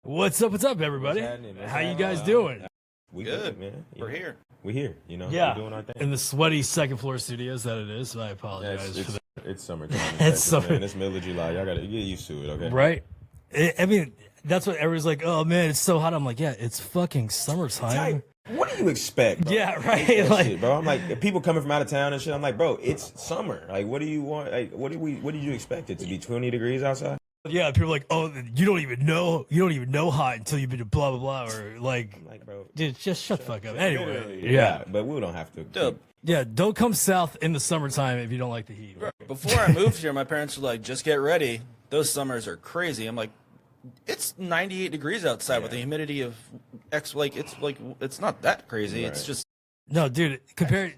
What's up, everybody? How you guys doing? We good, man. We're here. We're here, you know? Yeah. We're doing our thing. In the sweaty second floor studios that it is, so I apologize for that. It's summertime. It's summer. Man. It's middle of July. Y'all gotta get used to it, okay? Right? I mean, that's what everyone's like, oh man, it's so hot. I'm like, yeah, it's fucking summertime. What do you expect, bro? Yeah, right. Like, shit, bro. I'm like, people coming from out of town and shit. I'm like, bro, it's summer. Like, what do you want? Like, what did you expect it to be 20 degrees outside? yeah, people are like, oh, you don't even know hot until you've been to blah blah blah, or like, I'm like, bro, dude, just shut the fuck up. Anyway, yeah, but we don't have to. Dude, yeah, don't come south in the summertime if you don't like the heat. bro, before I moved here, my parents were like, just get ready. Those summers are crazy. I'm like, it's 98 degrees outside with the humidity of X. It's not that crazy. Right. It's just. No, dude,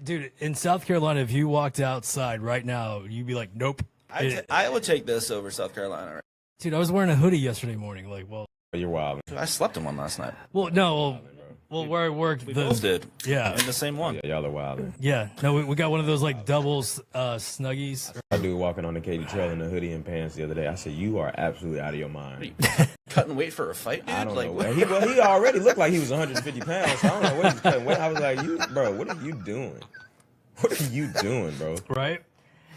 dude, in South Carolina, if you walked outside right now, you'd be like, nope. I would take this over South Carolina. Right? Dude, I was wearing a hoodie yesterday morning. Like, well, You're wild. I slept in one last night. well, no, where I worked, We both did. yeah, In the same one. Yeah, y'all are wild. yeah. No, we got one of those like doubles, snuggies. I dude walking on the Katy Trail in a hoodie and pants the other day. I said, you are absolutely out of your mind. Cutting weight for a fight, dude? I don't like, know. He already looked like he was 150 pounds. So I don't know what he's cutting weight. I was like, bro, what are you doing? What are you doing, bro? Right?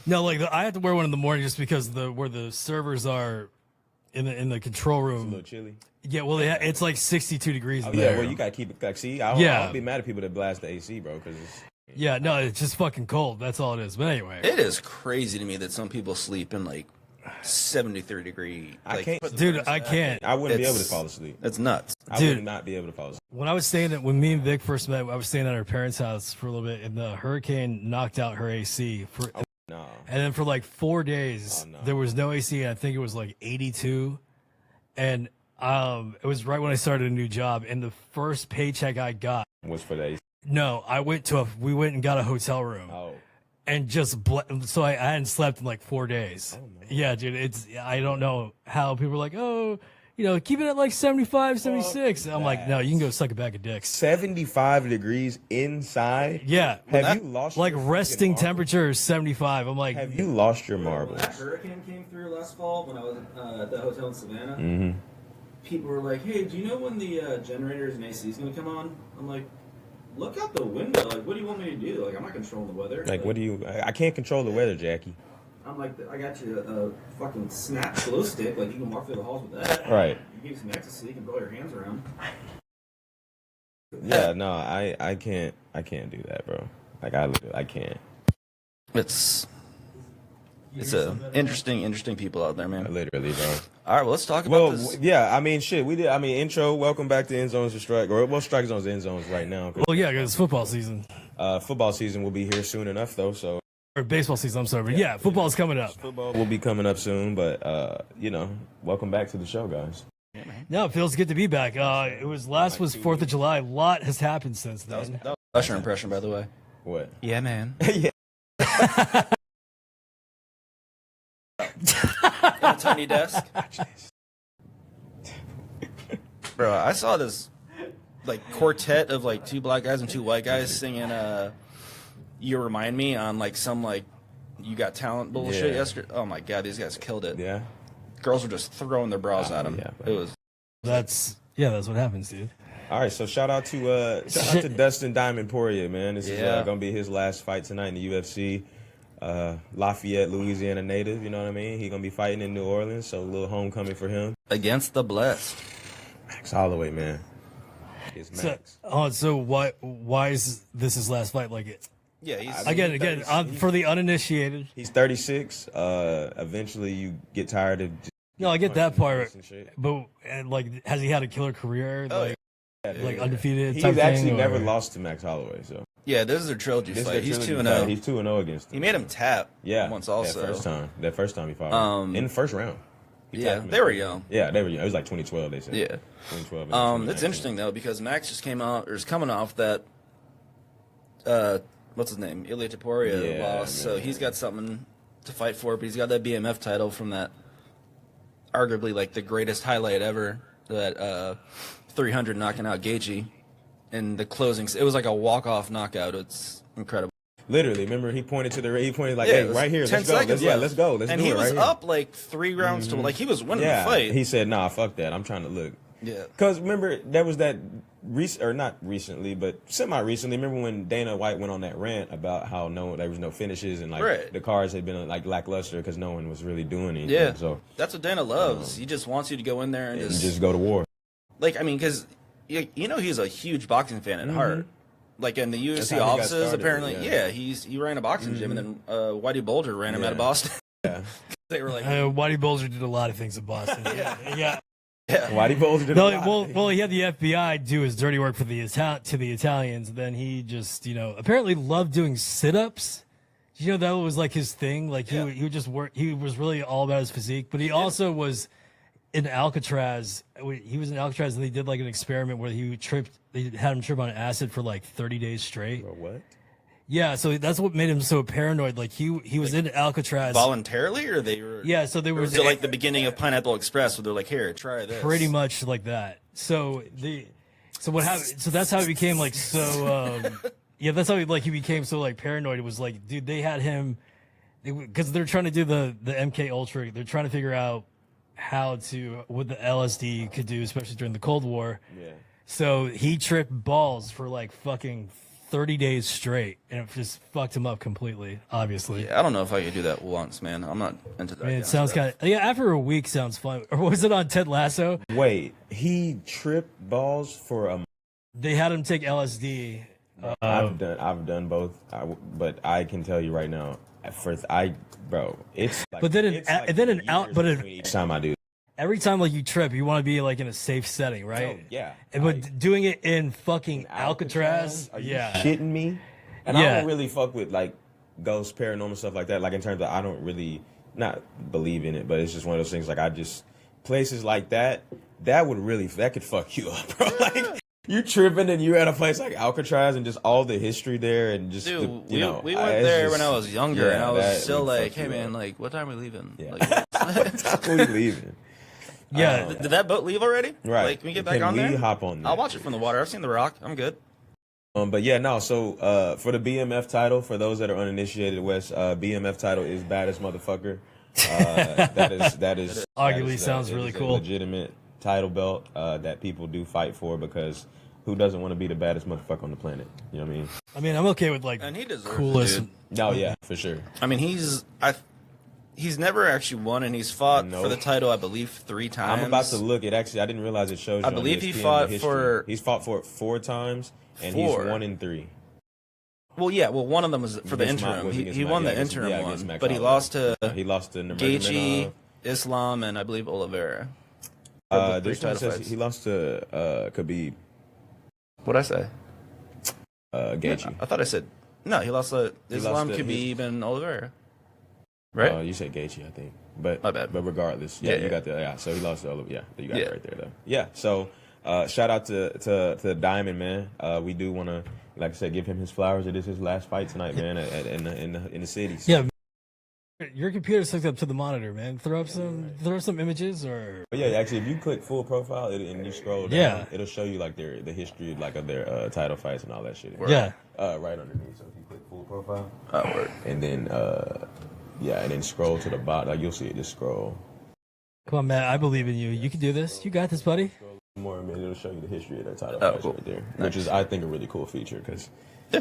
No, like I have to wear one in the morning just because where the servers are in the control A room. little chilly. Yeah, well, it's like 62 degrees. Oh, in yeah, there. well, you gotta keep it. Like, see, I don't be mad at people that blast the AC, bro, because it's. Yeah, no, it's just fucking cold. That's all it is. But anyway, it is crazy to me that some people sleep in like 73 degree. I can't, dude, I can't. I wouldn't be able to fall asleep. It's nuts. I Dude. would not be able to fall asleep. When me and Vic first met, I was staying at her parents' house for a little bit, and the hurricane knocked out her AC. No. And then for like 4 days, there was no AC, and I think it was like 82. And it was right when I started a new job, and the first paycheck I got. Was for the AC. No, we went and got a hotel room. Oh. And just so I hadn't slept in like 4 days. Oh, yeah, dude, I don't know how people are like, oh, keep it at like 75, 76. I'm like, no, you can go suck a bag of dicks. 75 degrees inside? Yeah. Have you lost like your resting marbles? temperature is 75. I'm like, Have you lost your marbles? That hurricane came through last fall when I was at the hotel in Savannah. Mm-hmm. People were like, "Hey, do you know when the generators and AC is going to come on?" I'm like, "Look out the window. Like, what do you want me to do? Like, I'm not controlling the weather. Like, what do you? I can't control the weather, Jackie. I'm like, I got you a fucking snap glow stick. Like, you can walk through the halls with that. Right. You give you some ecstasy. You can blow your hands around. Yeah, no, I can't do that, bro. Like, I can't. It's a interesting people out there, man. Literally, bro. All right, well, let's talk about Well, this. yeah, I mean, shit, we did. I mean, intro. Welcome back to End Zones to Strike, or well, Strike Zones, End Zones right now. well, yeah, because it's football season. Football season will be here soon enough, though. So Or baseball season, I'm sorry. But yeah, football's coming up. football will be coming up soon. But welcome back to the show, guys. No, it feels good to be back. It was 4th of July. A lot has happened since then. That was Usher impression, by the way. What? Yeah, man. Yeah. A tiny desk. Bro, I saw this like quartet of like two black guys and two white guys singing "You Remind Me" on like some like "You Got Talent" bullshit Yeah. yesterday. Oh my god, these guys killed it. Yeah. Girls were just throwing their bras at them. yeah, It was That's what happens, dude. All right, so shout out to Dustin Diamond Poirier, man. This is Yeah. gonna be his last fight tonight in the UFC. Lafayette, Louisiana native, you know what I mean? He gonna be fighting in New Orleans, so a little homecoming for him. against the blessed. Max Holloway, man. It's Max. So why is this his last fight? Like it Yeah, he's again for the uninitiated. He's 36. Eventually, you get tired of. Just No, I get that part, and shit. but like, has he had a killer career? Oh, Like undefeated. He's type actually thing, never or- lost to Max Holloway, so yeah. This is their trilogy this is fight. their He's trilogy 2-0. fight. He's 2-0 against He him. made him tap. Yeah, once also. That first time he fought him. In the first round. He Yeah, tapped him they in were the first young. round. Yeah, they were young. It was like 2012. They said. Yeah. 2012. and It's 2019. interesting though because Max just came out or is coming off that what's his name? Ilya Taporia Yeah, loss. So man. he's got something to fight for, but he's got that BMF title from that arguably like the greatest highlight ever, that 300 knocking out Gaethje in the closing. It was like a walk-off knockout. It's incredible. Literally, remember he pointed like, Yeah, hey, it was right here, 10 let's go. seconds Let's go. Let's and do he it was right here. up like 3 rounds to like he was winning the fight. He said, nah, fuck that. I'm trying to look. Yeah. Because remember, there was that, or not recently, but semi-recently, remember when Dana White went on that rant about how there was no finishes and like the cards had been like lackluster because no one was really doing anything. Yeah. So that's what Dana loves. He just wants you to go in there and just go to war. Like, I mean, because you know he's a huge boxing fan at heart. Like in the UFC offices, apparently, he ran a boxing gym, and then Whitey Bulger ran him out of Boston. Yeah. They were like, Whitey Bulger did a lot of things in Boston. Yeah. Whitey Bulger did a lot. Well, he had the FBI do his dirty work for the Italians. Then he just, apparently loved doing sit-ups. You know, that was like his thing. Like he would just work. He was really all about his physique, but he also was in Alcatraz. He was in Alcatraz, and they did like an experiment where they had him trip on acid for like 30 days straight. Or what? Yeah, so that's what made him so paranoid. Like he was in Alcatraz voluntarily, or they were. Yeah, so they were. Was it like the beginning of Pineapple Express, where they're like, "Here, try this." Pretty much like that. So what happened? So that's how he became like so. Yeah, that's how he became so like paranoid. It was like, dude, they had him because they're trying to do the MK Ultra. They're trying to figure out what the LSD could do, especially during the Cold War. Yeah. So he tripped balls for like fucking 30 days straight, and it just fucked him up completely, obviously. Yeah, I don't know if I could do that once, man. I'm not into that. I mean, it sounds kind of... Yeah, after a week sounds fun. Or was it on Ted Lasso? Wait, he tripped balls for a... They had him take LSD. I've done both, but I can tell you right now, at first, it's like... But then each time I do. Every time like you trip, you want to be like in a safe setting, right? Oh, yeah. But doing it in fucking Alcatraz? Are you shitting me? And I don't really fuck with like ghosts, paranormal stuff like that. Like in terms of, I don't really not believe in it, but it's just one of those things. Like places like that could fuck you up, bro. Like you tripping and you're at a place like Alcatraz and just all the history there and just we went there when I was younger and I was still like, hey man, like what time are we leaving? Yeah. Like, what time are we leaving? Yeah. Did that boat leave already? Right. Like, can we get back on there? Hop on there? I'll watch it from the water. I've seen The Rock. I'm good. But yeah, no. So for the BMF title, for those that are uninitiated, Wes, BMF title is baddest motherfucker. That is arguably sounds really cool. Legitimate title belt that people do fight for because who doesn't want to be the baddest motherfucker on the planet? You know what I mean? I mean, I'm okay with like and he deserves coolest. It, dude. No, yeah, for sure. I mean, he's never actually won, and he's fought for the title, I believe, 3 times. I'm about to look. I didn't realize it shows you. I believe he ESPN fought for. He's fought for it 4 times, and he's 1 in 3. Well, yeah. Well, one of them was for the interim. He won the interim one, but he lost to Gaethje, Islam, and I believe Oliveira. This one says he lost to Khabib. What'd I say? Gaethje. I thought I said no. He lost to Islam, Khabib, and Oliveira. Right? You said Gaethje, I think. But my bad. But regardless, you got the so he lost to Oliveira. Yeah, you got it right there though. Yeah. So shout out to Diamond, man. We do want to, like I said, give him his flowers. It is his last fight tonight, man, in the city. So. Yeah. Your computer's hooked up to the monitor, man. Throw up some images, or yeah. Actually, if you click full profile and you scroll down, it'll show you like the history like of their title fights and all that shit. Yeah. Right underneath. So if you click full profile, and then and then scroll to the bottom, like you'll see it. Just scroll. Come on, man. I believe in you. You can do this. You got this, buddy. More, man. It'll show you the history of their title fights right there, which is I think a really cool feature because.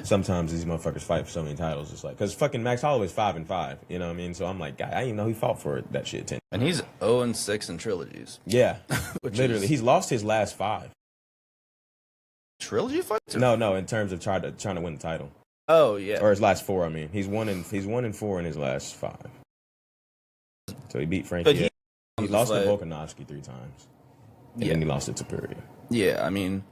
Sometimes these motherfuckers fight for so many titles. It's like, because fucking Max Holloway's 5-5. You know what I mean? So I'm like, God, I didn't even know he fought for that shit 10. And he's 0-6 in trilogies. Yeah. Literally. He's lost his last 5. Trilogy fights? No, in terms of trying to win the title. Oh, yeah. Or his last 4, I mean. He's 1-4 in his last 5. So he beat Frankie. He lost to Volkanovski 3 times. And then he lost to Poirier. Yeah, I mean...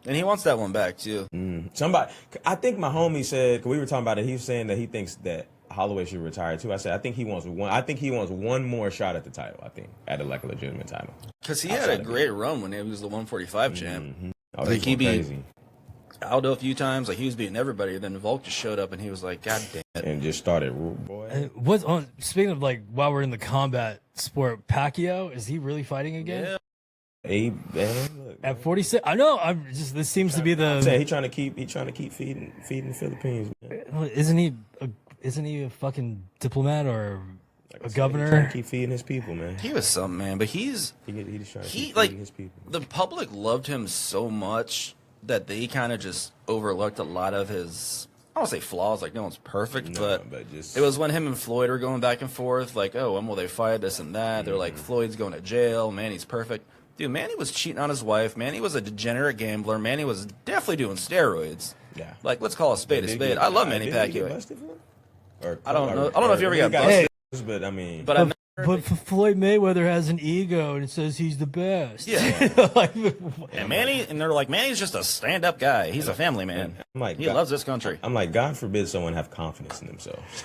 And he wants that one back, too. I think my homie said, because we were talking about it, he was saying that he thinks that Holloway should retire, too. I said, I think he wants one more shot at the title, I think, at a legitimate title. Because he had a great run when he was the 145 champ. Mm-hmm. Oh, like, he beat Aldo a few times. Like, he was beating everybody. Then Volk just showed up, and he was like, God damn it. And just started, boy. Speaking of, like, while we're in the combat sport, Pacquiao, is he really fighting again? Yeah. Look, at 46, I know. This seems to be the. He's trying to keep feeding the Philippines. Man. Isn't he a fucking diplomat or? Like a said, governor. He's trying to keep feeding his people, man. He was something, man. But he's just trying to keep like feeding his people. the public loved him so much that they kind of just overlooked a lot of his. I don't say flaws, like no one's perfect, but just it was when him and Floyd were going back and forth, like, oh, when will they fight, this and that. They're like, Floyd's going to jail, Manny's perfect. Dude, Manny was cheating on his wife. Manny was a degenerate gambler. Manny was definitely doing steroids. Yeah. Like, let's call a spade a spade. I love Manny Pacquiao. I don't know. I don't know if you ever got busted. But I mean, But Floyd Mayweather has an ego and it says he's the best. Yeah. Like, and Manny, and they're like, Manny's just a stand-up guy. He's a family man. I'm like, he loves this country. I'm like, God forbid someone have confidence in themselves.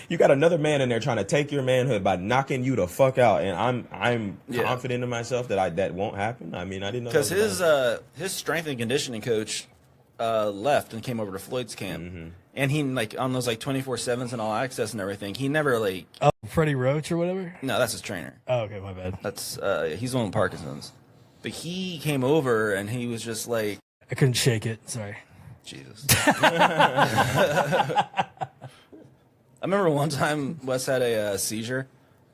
You got another man in there trying to take your manhood by knocking you the fuck out, and I'm confident in myself that won't happen. I mean, I didn't know because his strength and conditioning coach left and came over to Floyd's camp, and he like on those like 24/7s and all access and everything. He never like Freddie Roach or whatever. No, that's his trainer. Oh, okay, my bad. That's he's the one with Parkinson's, but he came over and he was just like I couldn't shake it. Sorry. Jesus. I remember one time Wes had a seizure,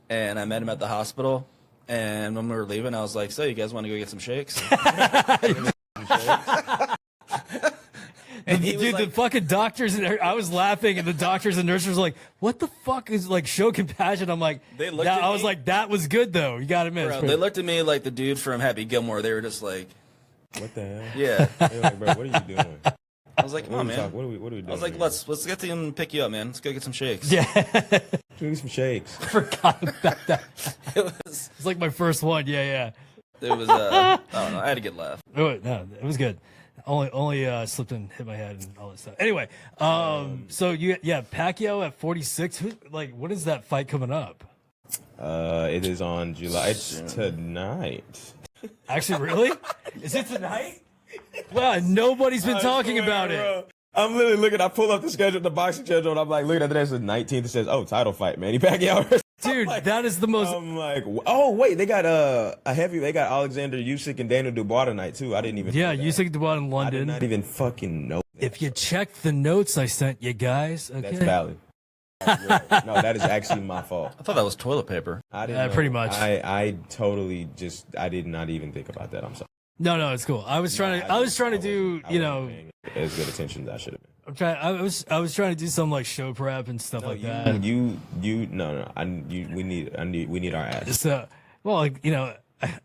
and I met him at the hospital. And when we were leaving, I was like, "So, you guys want to go get some shakes?" And he was Dude, like, the fucking doctors and I was laughing, and the doctors and nurses were like, "What the fuck is like show compassion?" I'm like, They looked at I was me- like, "That was good though. You got to admit." bro, they looked at me like the dude from Happy Gilmore. They were just like, what the hell? "Yeah." They're like, bro, what are you doing? I was like, "Come on, man." What are we doing? I was like, here? let's get to him and pick you up, man. Let's go get some shakes. Yeah, Give me some shakes. forgot about that. It was It's like my first one. Yeah. I don't know. I had a good laugh. Oh, no, it was good. Only slipped and hit my head and all that stuff. Anyway, so Pacquiao at 46. When is that fight coming up? It is on July. It's tonight. Actually, really? Is it tonight? Wow, nobody's been talking about it. Bro. I'm literally looking. I pull up the schedule, the boxing schedule, and I'm like, looking at that. It says 19th. It says, "Oh, title fight, Manny Pacquiao." Dude, that is the most. I'm like, oh wait, they got a heavy. They got Alexander Usyk and Daniel Dubois tonight too. I didn't even. Yeah, know that. Usyk Dubois in I did London. not even fucking know. If you check the notes I sent you guys, okay. That's valid. No, that is actually my fault. I thought that was toilet paper. I didn't. Know. Pretty much. I totally just. I did not even think about that. I'm sorry. No, it's cool. I was trying to do, I wasn't paying as good attention as I should have been. I was trying to do some like show prep and stuff like that. We need our ass. So,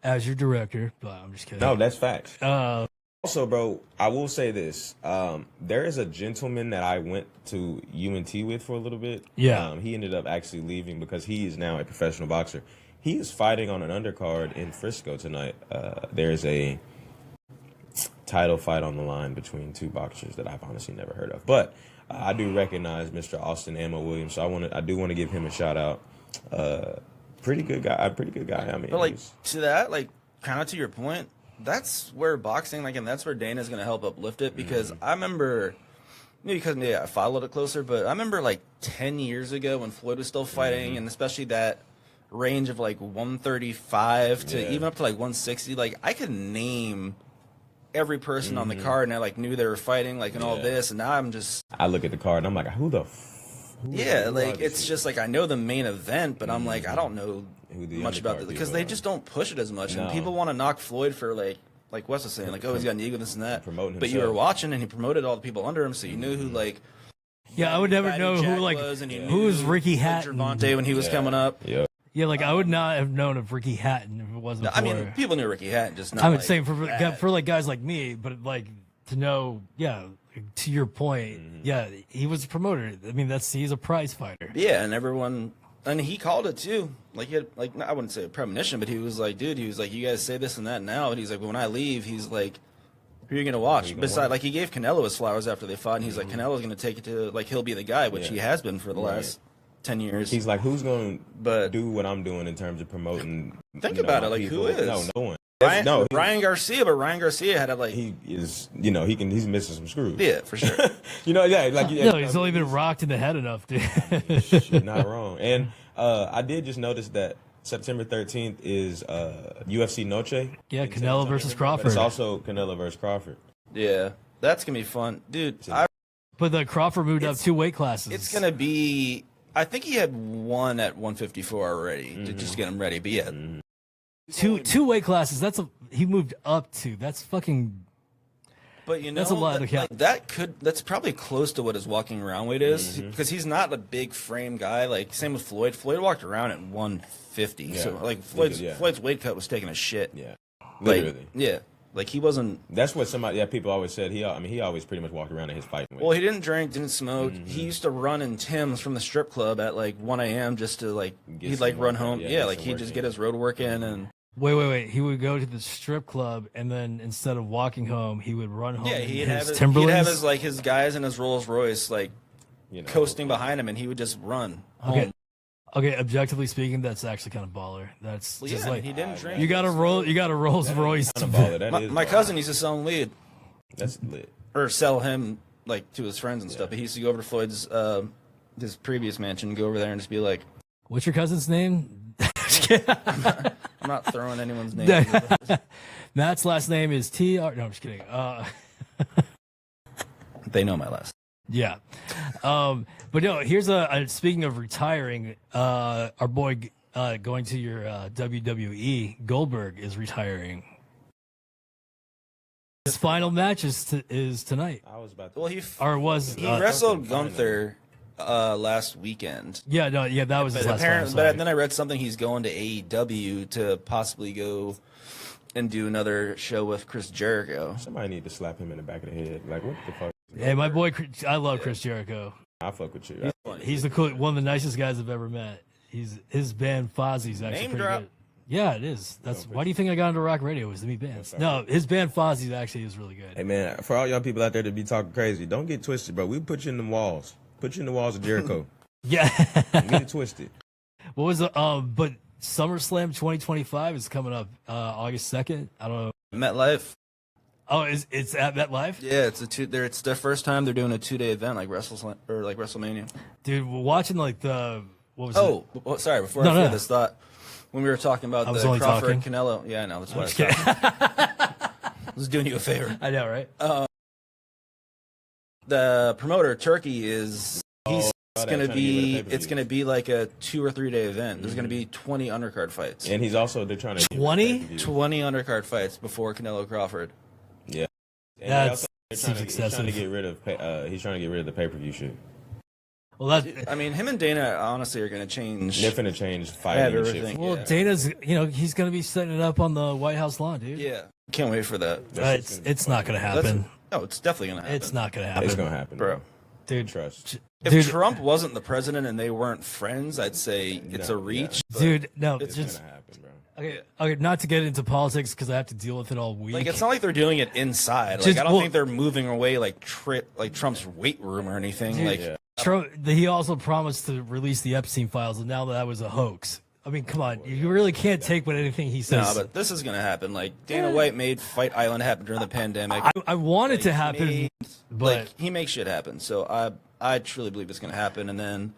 as your director, but I'm just kidding. No, that's facts. Uh, Also, bro, I will say this. There is a gentleman that I went to UNT with for a little bit. Yeah. He ended up actually leaving because he is now a professional boxer. He is fighting on an undercard in Frisco tonight. There's a title fight on the line between two boxers that I've honestly never heard of. But I do recognize Mr. Austin Ammo Williams, so I do want to give him a shout out. Pretty good guy. I mean, But like to that, like kind of to your point, that's where boxing, like, and that's where Dana's going to help uplift it because I remember, maybe because I followed it closer, but I remember like 10 years ago when Floyd was still fighting, and especially that range of like 135 to even up to like 160, like I could name every person on the card, and I like knew they were fighting, like, and all this, and now I look at the card and I'm like, who like it's just like I know the main event, but I'm like I don't know much about it because they just don't push it as much, and people want to knock Floyd for like Wes was saying, like, oh, he's got an ego, this and that, promoting but you were watching and he promoted all the people under him, so you knew who like. Yeah, I would never know who like who was Ricky Hatton. Gervonta when he was coming up. Yeah, like I would not have known of Ricky Hatton if it wasn't. I mean, people knew Ricky Hatton, just not. I would like say for like guys like me, but like to know, to your point, he was a promoter. I mean, he's a prize fighter. Yeah, and everyone, and he called it too. Like he had, like, I wouldn't say a premonition, but he was like, dude, he was like, you guys say this and that now, and he's like, when I leave, he's like, who are you gonna watch? Besides, like, he gave Canelo his flowers after they fought, and he's like, Canelo's gonna take it to, like, he'll be the guy, which he has been for the last 10 years. He's like, who's going to do what I'm doing in terms of promoting? Think about it, like, people? who is? No one. Ryan Garcia, but Ryan Garcia had a, like, he is, he's missing some screws. Yeah, for sure. He's only been rocked in the head enough, dude. Shit, not wrong. And I did just notice that September 13th is UFC Noche. Yeah, Canelo versus Crawford. But it's also Canelo versus Crawford. Yeah, that's gonna be fun, dude. But the Crawford moved up 2 weight classes. It's gonna be. I think he had one at 154 already to just get him ready. But yeah, two weight classes. He moved up to. That's fucking. But that's a lot to count. That's probably close to what his walking around weight is because he's not a big frame guy. Like same with Floyd. Floyd walked around at 150. So like Floyd's weight cut was taking a shit. Yeah, literally. Like he wasn't. That's what people always said. He always pretty much walked around in his fighting weight. Well, he didn't drink, didn't smoke. He used to run in Tim's from the strip club at like 1 a.m. just to like he'd like run home. Yeah, like he'd just get his road work in and. Wait. He would go to the strip club, and then instead of walking home, he would run home. Yeah, he'd have Timberlands. his guys in his Rolls Royce coasting behind him, and he would just run home. Okay, objectively speaking, that's actually kind of baller. That's just like he didn't drink. You got a Rolls Royce. Kind of baller. My cousin used to sell him weed. That's lit. Or sell him like to his friends and stuff. But he used to go over to Floyd's his previous mansion, go over there and just be like, "What's your cousin's name?" I'm not throwing anyone's name. Matt's last name is T.R. No, I'm just kidding. They know my last. Yeah. But no, here's speaking of retiring, our boy going to your WWE, Goldberg is retiring. His final match is tonight. I was about to. Well, he wrestled Gunther last weekend. Yeah, that was his last fight. But then I read something he's going to AEW to possibly go and do another show with Chris Jericho. Somebody need to slap him in the back of the head. Like, what the fuck? Hey, my boy, I love Chris Jericho. I fuck with you. He's one of the nicest guys I've ever met. His band Fozzie's actually Name pretty drop. good. Yeah, it is. Why do you think I got into rock radio? Was to meet bands. No, his band Fozzie's actually is really good. Hey man, for all y'all people out there that be talking crazy, don't get twisted, bro. We put you in the walls. Put you in the walls of Jericho. Yeah. Don't get it twisted. What was the but SummerSlam 2025 is coming up August 2nd. I don't know. MetLife. Oh, it's at MetLife? Yeah, it's their first time they're doing a 2-day event like WrestleMania. Dude, we're watching like the what was it? Oh, sorry, before I forget this thought. When we were talking about the Crawford Canelo. Yeah, I know, that's why I was doing you a favor. I know, right? The promoter Turkey is it's going to be like a 2 or 3 day event. There's going to be 20 undercard fights. And they're trying to 20 undercard fights before Canelo Crawford. Yeah. And he's trying to get rid of the pay-per-view shit. Well, I mean, him and Dana honestly are going to change. They're going to change fighting and shit. Well, Dana's, he's going to be setting it up on the White House lawn, dude. Yeah. Can't wait for that. It's not going to happen. No, it's definitely going to happen. It's not going to happen. It's going to happen, bro. Dude, trust. If Trump wasn't the president and they weren't friends, I'd say it's a reach. Yeah. Dude, no, it's going to happen, bro. Okay, not to get into politics because I have to deal with it all week. Like, it's not like they're doing it inside. Like, I don't think they're moving away like Trump's weight room or anything. Dude, Trump, he also promised to release the Epstein files, and now that was a hoax. I mean, come on, you really can't take what anything he says. No, but this is gonna happen. Like Dana White made Fight Island happen during the pandemic. I want it to happen, but he makes shit happen. So I truly believe it's gonna happen. And then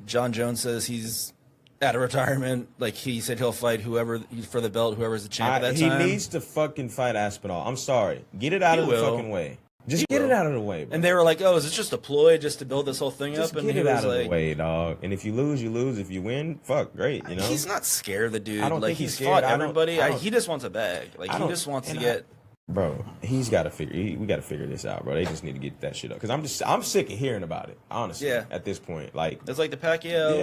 John Jones says he's out of retirement. Like he said, he'll fight whoever for the belt, whoever's the champ at that time. He needs to fucking fight Aspinall. I'm sorry, get it out of the fucking way. Just get it out of the way, bro. And they were like, "Oh, is this just a ploy just to build this whole thing up?" And get it out of the way, dog. And if you lose, you lose. If you win, fuck, great. He's not scared, the dude. I don't think he's scared. fought everybody. He just wants a bag. Like he just wants to get. Bro, he's got to figure. We got to figure this out, bro. They just need to get that shit up. Because I'm sick of hearing about it. Honestly, at this point, like it's like the Pacquiao.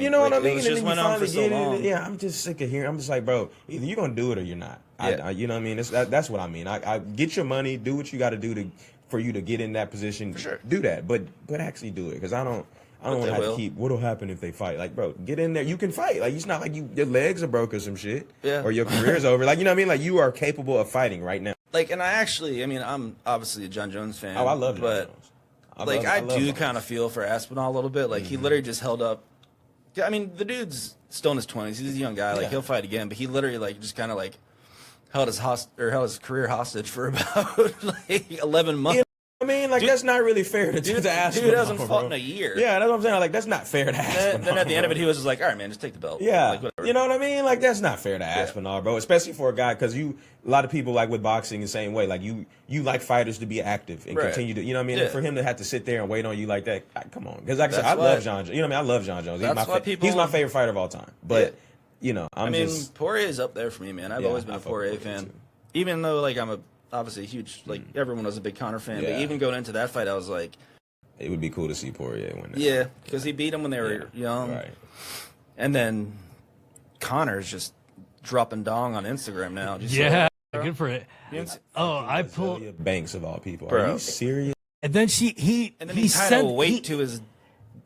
You know what I mean. It just went on for so long. Yeah, I'm just sick of hearing. I'm just like, bro, either you're gonna do it or you're not. You know what I mean? That's what I mean. I get your money, do what you got to do for you to get in that position. For sure. Do that, but actually do it. Because I don't want to have to keep. What'll happen if they fight? Like, bro, get in there. You can fight. Like, it's not like your legs are broke or some shit. Yeah. Or your career's over. Like, you know what I mean? Like, you are capable of fighting right now. Like, and I'm obviously a John Jones fan. Oh, I love John Jones. I do kind of feel for Aspinall a little bit. Like, he literally just held up. I mean, the dude's still in his 20s. He's a young guy. Like, he'll fight again. But he literally, just kind of, held his career hostage for about, 11 months. I mean, like, that's not really fair to Aspinall. Dude hasn't bro. fought in a year. Yeah, that's what I'm saying. Like, that's not fair to Aspinall. Then at the end of it, bro. he was just like, all right, man, just take the belt. Yeah, Like, whatever. you know what I mean? Like, that's not fair to Aspinall, bro. Especially for a guy, because a lot of people, like, with boxing the same way. Like, you like fighters to be active and continue to, you know what I mean? Yeah. And for him to have to sit there and wait on you like that, come on. Because, like I said, I That's why- love John Jones. You know what I mean? I love John Jones. He's my favorite fighter of all time. But, you know, I mean, Poirier is up there for me, man. I've always been a Poirier fan. too. Even though, like, I'm obviously a huge, like, everyone was a big Conor fan. But even going into that fight, I was like, it would be cool to see Poirier win that. yeah, because he beat him when they were young. Right. And then Conor's just dropping dong on Instagram now. Did you see Yeah, that? good for it. It's- Oh, I pulled, Azalea Banks of all people. Bro. Are you serious? and then he And then he tied a sent weight to his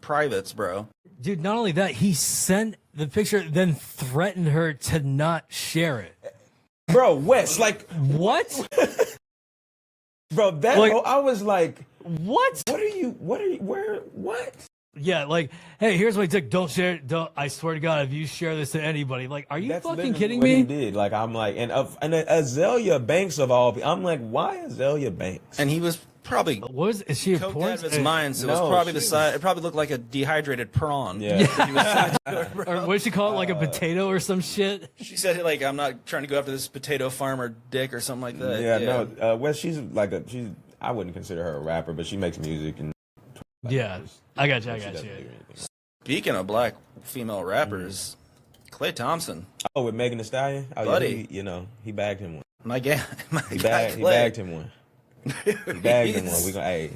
privates, bro. dude. Not only that, he sent the picture, then threatened her to not share it. Bro, Wes, like, What? bro, that Like- I was like, What? what? Yeah, like, hey, here's my tip. Don't share it. Don't. I swear to God, if you share this to anybody, like, are you That's fucking literally kidding what He me? did. Like, I'm like, and Azalea Banks of all people. I'm like, why Azalea Banks? And he was probably What was? Is she a coked porn? out of his mind, so it no, was probably she the size. It probably looked like a dehydrated prawn. Yeah. He was sent to her, bro. Or what did she call it? Like a potato or some shit? She said, like, I'm not trying to go after this potato farmer dick or something like that. Yeah, no. Wes, she's like I wouldn't consider her a rapper, but she makes music and. Yeah, I got you. She doesn't do anything. Speaking of black female rappers, Clay Thompson, Oh, with Megan Thee Stallion, Buddy. he bagged him one. my guy, He guy bagged him one. He bagged him one. We gonna hey.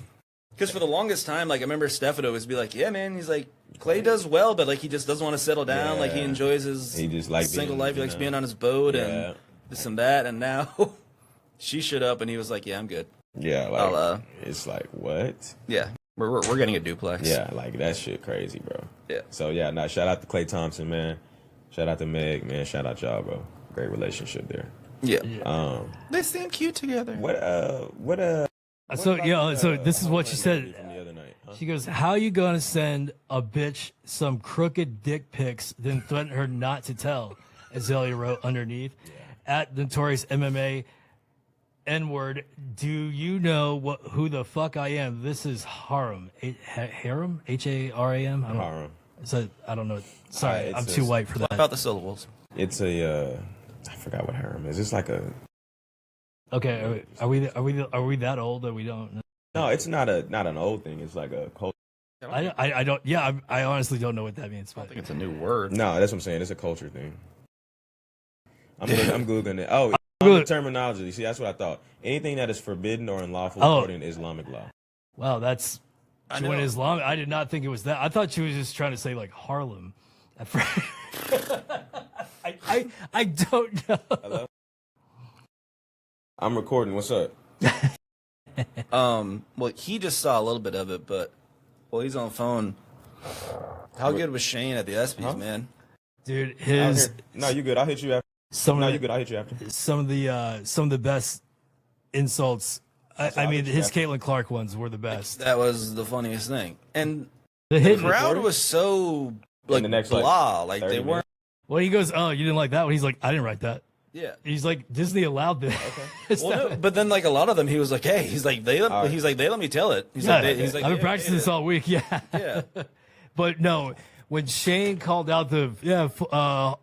Because for the longest time, like, I remember Stefano was be like, yeah, man, he's like, Clay does well, but, like, he just doesn't want to settle down. Like, he Yeah. enjoys his He just like single being, life. He you likes know. being on his boat Yeah. and this and that. And now she showed up and he was like, yeah, I'm good. Yeah, like I'll, it's like what? Yeah, we're getting a duplex. Yeah, like that shit crazy, bro. Yeah. So yeah, shout out to Clay Thompson, man. Shout out to Meg, man. Shout out y'all, bro. Great relationship there. Yeah. They seem cute together. So yeah, so this is what she said. From the other night, huh? She goes, "How you gonna send a bitch some crooked dick pics, then threaten her not to tell?" Azalea wrote underneath. At Notorious MMA, N-word. Do you know who the fuck I am? This is Haram. Haram? H-A-R-A-M? I don't. Haram. So I don't know. Sorry, it's I'm a- too white for that. About the syllables. It's a I forgot what harem is. It's like a Okay, are we that old that we don't know? no. It's not an old thing. It's like a culture. I don't. Yeah, I honestly don't know what that means. I But think it's a new word. No, that's what I'm saying. It's a culture thing. I'm googling it. Oh, Good. terminology. See, that's what I thought. Anything that is forbidden or unlawful Oh. according to Islamic law. wow, that's I join know. Islam. I did not think it was that. I thought she was just trying to say like Harlem. At first. I don't know. Hello? I'm recording. What's up? Well, he just saw a little bit of it, but he's on the phone. How good was Shane at the ESPYs, Huh? man? Dude, Out his here. No, you good. I'll hit you after. some No, of you the, good. I'll hit you after. some of the best insults. I mean, his Caitlin Clark ones were the best. That was the funniest thing, and The the hit. crowd was so like the next, like, blah, like 30 they weren't. Well, he goes, "Oh, you didn't like that one." He's like, "I didn't write that." Yeah. He's like, "Disney allowed this." It's Well, not- no, but then like a lot of them, he was like, "Hey," he's like, "They let me tell it." He's yeah, like, he's like, I've been "Yeah, practicing yeah, this all week. Yeah. Yeah. But no, when Shane called out the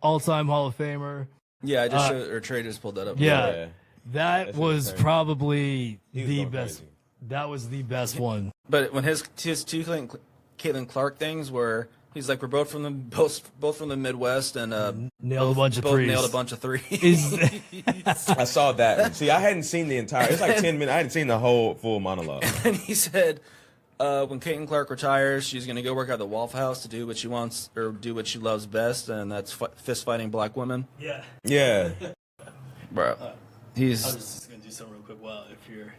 all-time Hall of Famer, Yeah, I just showed, or Trey just pulled that up. yeah, Yeah. that That was shit was crazy. probably He was the going best. crazy. That was the best one. But when his two Caitlin Clark things were, he's like, we're both from the Midwest and Nailed a bunch of both threes. nailed a bunch of threes. I saw that one. See, I hadn't seen the entire. It's like 10 minutes. I hadn't seen the whole full monologue. And he said, when Caitlin Clark retires, she's going to go work at the Waffle House to do what she wants or do what she loves best, and that's fist fighting black women. Yeah. Yeah. Bro, he's I'm just gonna do something real quick. Wow, if you're,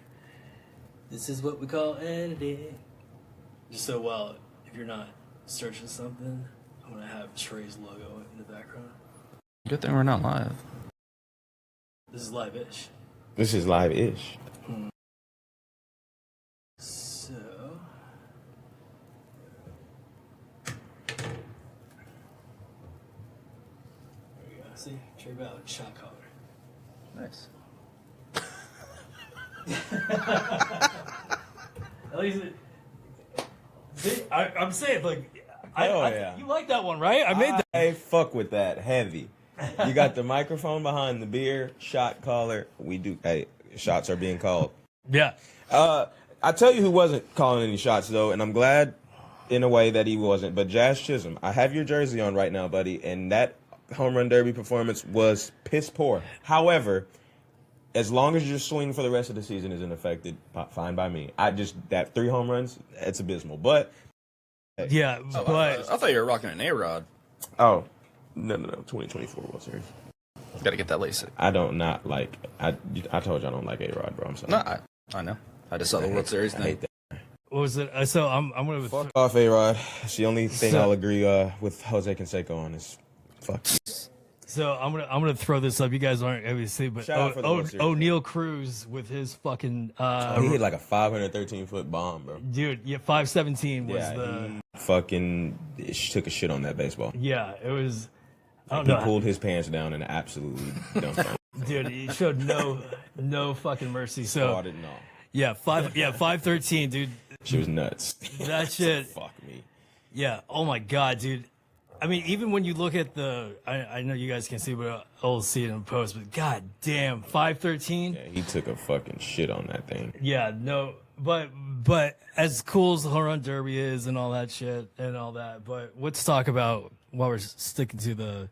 this is what we call editing. Just so if you're not searching something, I'm gonna have Trey's logo in the background. good thing we're not live. This is live-ish. This is live-ish. So, there we go. See, Trey Ballard, shot caller. Nice. I'm saying, like, Yeah. you like that one, right? I made that. I fuck with that heavy. You got the microphone behind the beer, shot caller. We do. Hey, shots are being called. Yeah. I tell you who wasn't calling any shots though, and I'm glad in a way that he wasn't. But Jazz Chisholm, I have your jersey on right now, buddy, and that home run derby performance was piss poor. However, as long as your swing for the rest of the season isn't affected, fine by me. That 3 home runs, it's abysmal. But Yeah, but I thought you were rocking an A-Rod. no, 2024 World Series. Got to get that LASIK. I told you I don't like A-Rod, bro. I'm sorry. No, I know. I just saw the World Series I thing. hate that. what was it? So I'm gonna Fuck off, A-Rod. It's the only thing I'll agree with Jose Canseco on is fuck you. So I'm gonna throw this up. You guys aren't able to see, but Shout out for the World Series. O'Neal Cruz with his fucking He hit like a 513-foot bomb, bro. dude. Yeah, 517 was He fucking took a shit on that baseball. Yeah, it was. I don't He know, pulled his pants down and absolutely dumped him. dude. He showed no fucking mercy. So Bought it and all. yeah, 513, dude. She was nuts. That shit. Fuck me. Yeah. Oh my god, dude. I mean, even when you look at I know you guys can see, but I'll see it in post. But god damn, 513. Yeah, he took a fucking shit on that thing. Yeah, no, but as cool as the home run derby is and all that shit and all that, but let's talk about while we're sticking to the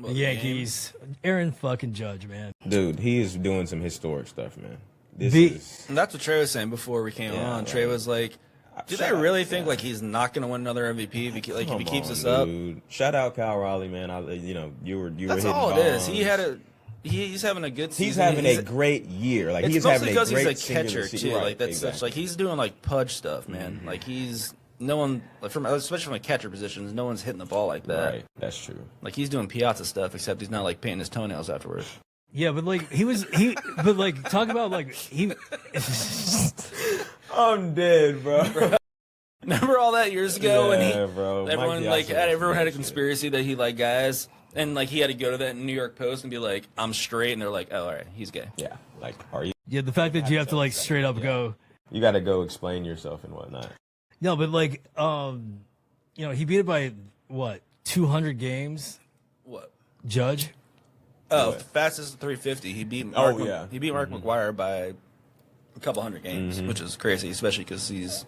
Yankees. Aaron fucking Judge, man. Dude, he is doing some historic stuff, man. And that's what Trey was saying before we came on. right. Trey was like, do they really think like he's not going to win another MVP if he keeps this up? Shout out Kyle Raleigh, man. You were That's hitting all it is. bombs. He's having a good season. He's having a great year. Like It's he's mostly having a because great he's a catcher singular too. Right, Like that's exactly. such like he's doing like pudge stuff, man. Like he's no one like especially from a catcher positions, no one's hitting the ball like that. Right, that's true. Like he's doing Piazza stuff, except he's not like painting his toenails afterwards. Yeah, but like but like talk about like he. I'm dead, bro. Remember all that years ago when bro. everyone Mike Piazza everyone had a was conspiracy that he liked guys, and like he had to go to that New York Post and be like, "I'm straight," and they're like, "Oh, all right, he's gay." Yeah, like are you? Yeah, the fact that you have to like straight up go. You got to go explain yourself and whatnot. No, but like he beat it by what 200 games. What? Judge. Oh, What? fastest 350. He beat Oh, Mark, yeah. He beat Mark McGuire by a couple hundred games, which is crazy, especially because he's.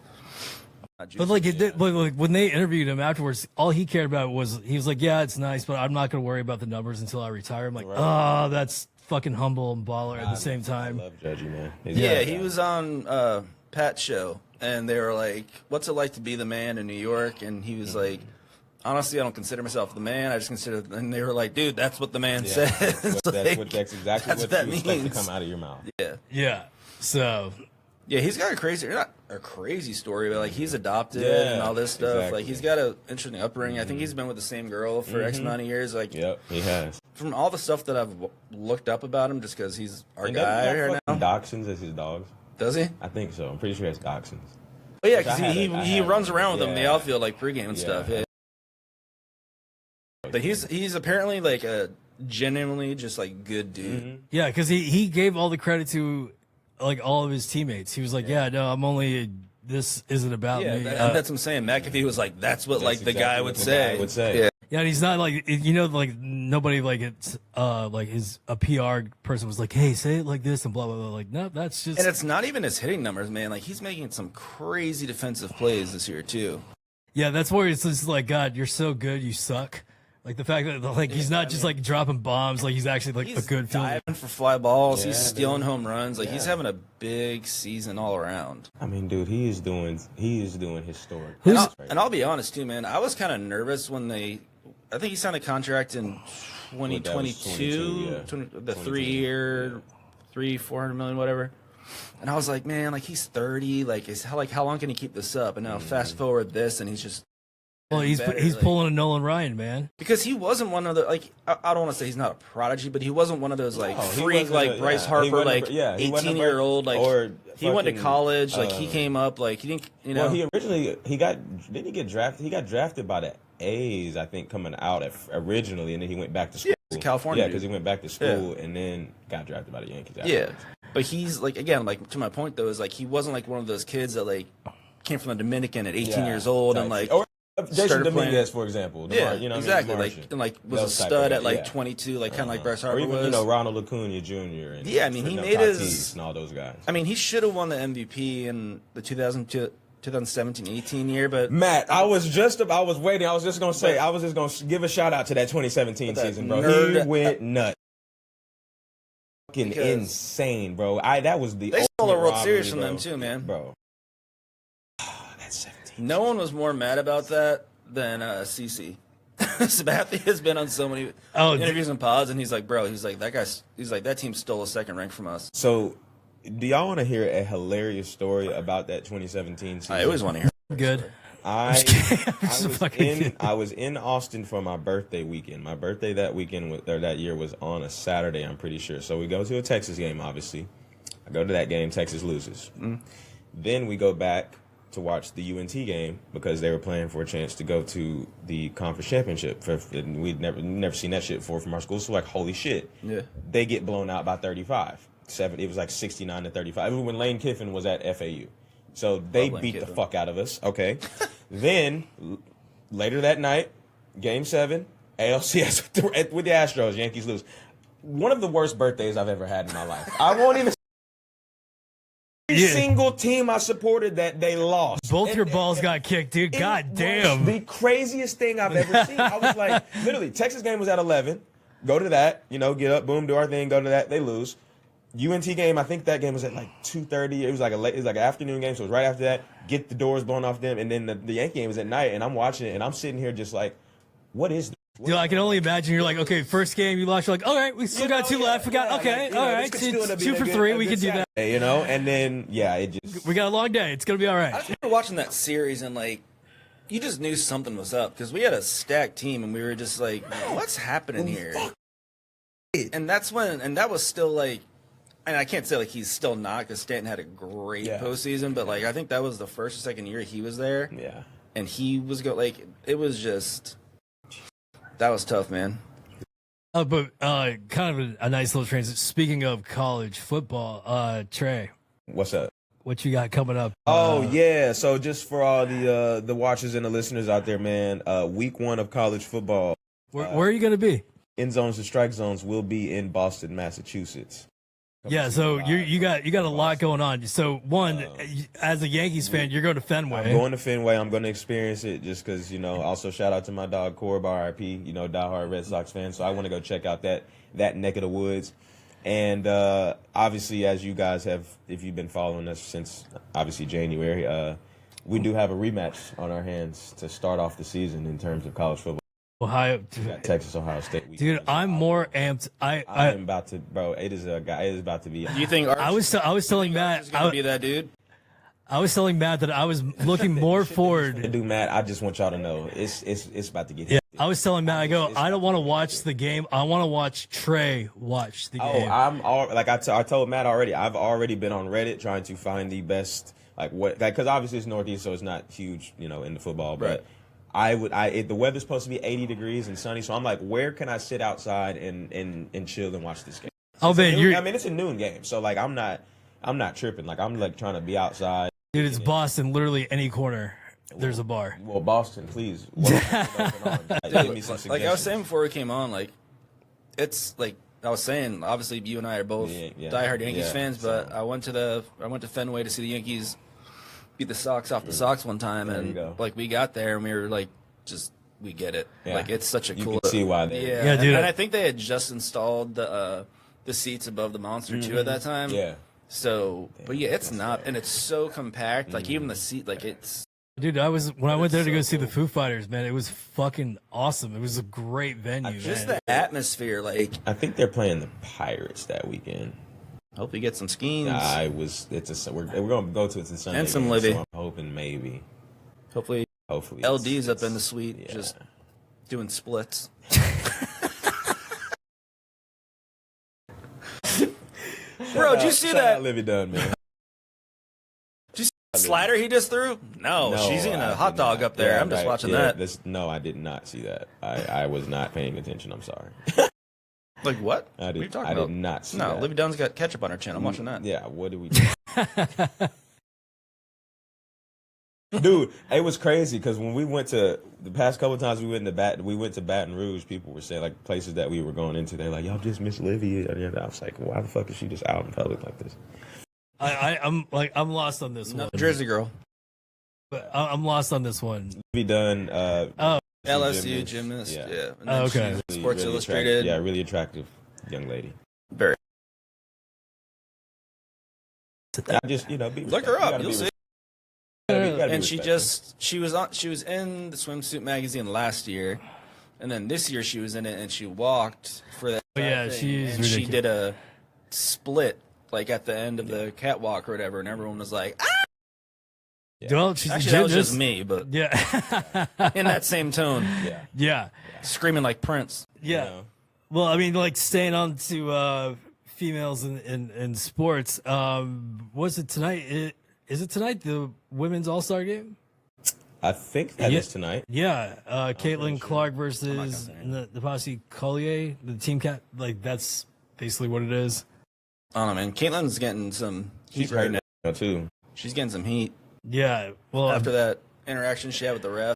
But like like when they interviewed him afterwards, all he cared about was he was like, "Yeah, it's nice, but I'm not gonna worry about the numbers until I retire." I'm like, "Oh, that's fucking humble and baller at the same time." I love Judgy, man. Yeah, he was on Pat's show, and they were like, "What's it like to be the man in New York?" And he was like, "Honestly, I don't consider myself the man. I just consider." And they were like, "Dude, that's what the man says." That's exactly what that you expect to means. come out of your mouth. Yeah. Yeah. So Yeah, he's got not a crazy story, but like he's adopted Yeah, and all this stuff. exactly. Like he's got an interesting upbringing. I think he's been with the same girl for X amount of years. Like Yep, he has. from all the stuff that I've looked up about him, just because he's our And guy doesn't he here have now. fucking Dachshunds as his dogs. Does he? I think so. I'm pretty sure he has Dachshunds. Oh yeah, Which I because he had runs around with them in the yeah. outfield like pregame and stuff. Yeah. But he's apparently like a genuinely just like good dude. yeah, because he gave all the credit to like all of his teammates. He was like, "Yeah, no, I'm only. This isn't about Yeah, me." that's what I'm saying. McAfee was like, that's what like the exactly guy what would the say. guy would say. Yeah. Yeah, and he's not like like nobody like it's like a PR person was like, "Hey, say it like this," and blah blah blah. Like, no, that's just. And it's not even his hitting numbers, man. Like he's making some crazy defensive plays this year too. Yeah, that's where it's just like, God, you're so good, you suck. Like the fact that like he's not just like dropping bombs, like he's actually like He's a good fielder. diving for fly balls. He's Yeah, stealing home runs. Like he's having a big season all around. I mean, dude, he is doing historic. And I'll be honest too, man. I was kind of nervous when I think he signed a contract in 2022, 22, yeah. the 3-year, $400 million, whatever. And I was like, man, like he's 30. Like, how long can he keep this up? And now fast forward this, and he's just. Well, he's better, like- pulling a Nolan Ryan, man. Because he wasn't one of the like I don't want to say he's not a prodigy, but he wasn't one of those like No, he freak wasn't like Bryce Harper like he wasn't 18-year-old like or he went to fucking, college like he came up like he didn't Well, he originally didn't he get drafted? He got drafted by the A's, I think, coming out originally, and then he went back to school. he's a California Yeah, because dude. he went back to school and then got drafted by the Yankees. Afterwards. yeah. But he's like again like to my point though is like he wasn't like one of those kids that like came from the Dominican at 18 years old and like or Jason started Dominguez, playing. for example. Yeah, You know exactly. what I mean? Like and like was Those a type stud of at like guys, 22, like kind of like Bryce Harper or even was. you know Ronald Acuna Jr. And Yeah, I mean, he made his- Tatis and all those guys. I mean, he should have won the MVP in the 2017-18 year, but Matt, I was just waiting. I was just gonna say, I was just gonna give a shout out to that 2017 that season, bro. nerd- He went nuts, fucking Because insane, bro. That was the they stole a ultimate World Series from robbery, them too, man. bro. That's 17. No one was more mad about that than CC. Sabathia has been on so many interviews and pods, and he's like, bro, he's like, that team stole a second rank from us. So, do y'all want to hear a hilarious story about that 2017 season? I always want to hear. Good. I fucking was in Austin for my birthday weekend. My birthday that year was on a Saturday, I'm pretty sure. So we go to a Texas game, obviously. I go to that game, Texas loses. Then we go back to watch the UNT game because they were playing for a chance to go to the conference championship. And we'd never seen that shit before from our school. So like, holy shit. Yeah. They get blown out by 35. It was like 69-35. When Lane Kiffin was at FAU. So they beat the fuck out of us. Okay. Then later that night, Game 7, ALCS with the Astros, Yankees lose. One of the worst birthdays I've ever had in my life. I won't even. Every single team I supported that they lost. Both your balls got kicked, dude. God damn. The craziest thing I've ever seen. I was like, literally, Texas game was at 11. Go to that, get up, boom, do our thing, go to that. They lose. UNT game, I think that game was at like 2:30. It was like an afternoon game, so it was right after that. Get the doors blown off them, and then the Yankee game was at night, and I'm watching it, and I'm sitting here just like, what is this? Dude, I can only imagine. You're like, okay, first game you lost. You're like, all right, we still got two left. We got okay, all right, it's 2 for 3. We can do that. And then it just We got a long day. It's gonna be all I right. just remember watching that series and like, you just knew something was up because we had a stacked team and we were just like, what's happening here? And that was still like, and I can't say like he's still not because Stanton had a great postseason, but like I think that was the first or second year he was there. Yeah. And he was it was just, that was tough, man. But kind of a nice little transition. Speaking of college football, Trey, What's up? what you got coming up? Yeah. So just for all the watchers and the listeners out there, man, week 1 of college football. Where are you gonna be? End zones and strike zones will be in Boston, Massachusetts. Yeah, so you got a lot going on. So one, as a Yankees fan, you're going to Fenway. I'm going to Fenway. I'm going to experience it just because, also shout out to my dog Corb, RIP, diehard Red Sox fan. So I want to go check out that neck of the woods. And obviously, as you guys have, if you've been following us since obviously January, we do have a rematch on our hands to start off the season in terms of college football. Ohio, Texas, Ohio State. Dude, I'm more amped. I'm about to, bro. It is about to be. Do you think I was telling Matt is going to be that dude? I was telling Matt that I was looking more forward. Dude, Matt, I just want y'all to know it's about to get. Yeah, I was telling Matt, I don't want to watch the game. I want to watch Trey watch the game. I told Matt already. I've already been on Reddit trying to find the best because obviously it's Northeast, so it's not huge, in the football, but. Right. The weather's supposed to be 80 degrees and sunny, so I'm like, where can I sit outside and chill and watch this game? It's a noon game, so like I'm not tripping. Like I'm like trying to be outside. Dude, it's Boston. Literally any corner, there's a bar. Well, Boston, please. Dude, like I was saying before we came on, like it's like I was saying. Obviously, you and I are both diehard Yankees fans, but I went to Fenway to see the Yankees beat the Sox off the Sox one time, and like we got there and we were like, we get it. Yeah. Like it's such a cool. You can see why they. Yeah, dude. And I think they had just installed the seats above the Monster too at that time. Yeah. So, but yeah, it's not, and it's so compact. Like even the seat, like it's. Dude, when I went there to go see the Foo Fighters, man, it was fucking awesome. It was a great venue, just man. the atmosphere, like. I think they're playing the Pirates that weekend. Hope you get some schemes. We're gonna go to it this Sunday and some Libby. So I'm hoping maybe. Hopefully LD's up in the suite, just doing splits. Bro, did you see that? Libby Dunn, man. Did you see that slider he just threw? No, she's eating a hot dog up there. I'm just watching that. No, I did not see that. I was not paying attention. I'm sorry. Like what? What are you talking about? I did not see that. No, Libby Dunn's got ketchup on her chin. I'm watching that. Yeah, what do we do? Dude, it was crazy because when we went to the past couple of times we went to Baton Rouge, people were saying like places that we were going into. They're like, y'all just miss Livy. And I was like, why the fuck is she just out in public like this? I'm lost on this one. Jersey girl. But I'm lost on this one. Be done. LSU gymnast. Yeah. And then Okay. she's Sports Illustrated. Yeah, really attractive young lady. Very. I just Look her up. You'll see. And she was in the swimsuit magazine last year, and then this year she was in it and she walked for that. Yeah, thing, she's and ridiculous. she did a split like at the end of the catwalk or whatever, and everyone was like, "Ah!" Well, she's Actually, a that was gymnast. just me, but Yeah. in that same tone, Yeah. screaming like Prince. Yeah. Well, I mean, like staying on to females in sports. Was it tonight? Is it tonight? The women's All-Star game? I think that is tonight. Yeah. Caitlin Clark versus Nepotism Collier, the team cat. Like that's basically what it is. I don't know, man. Caitlin's getting some heat She's right hurt now. too. She's getting some heat Yeah. Well, after that interaction she had with the ref.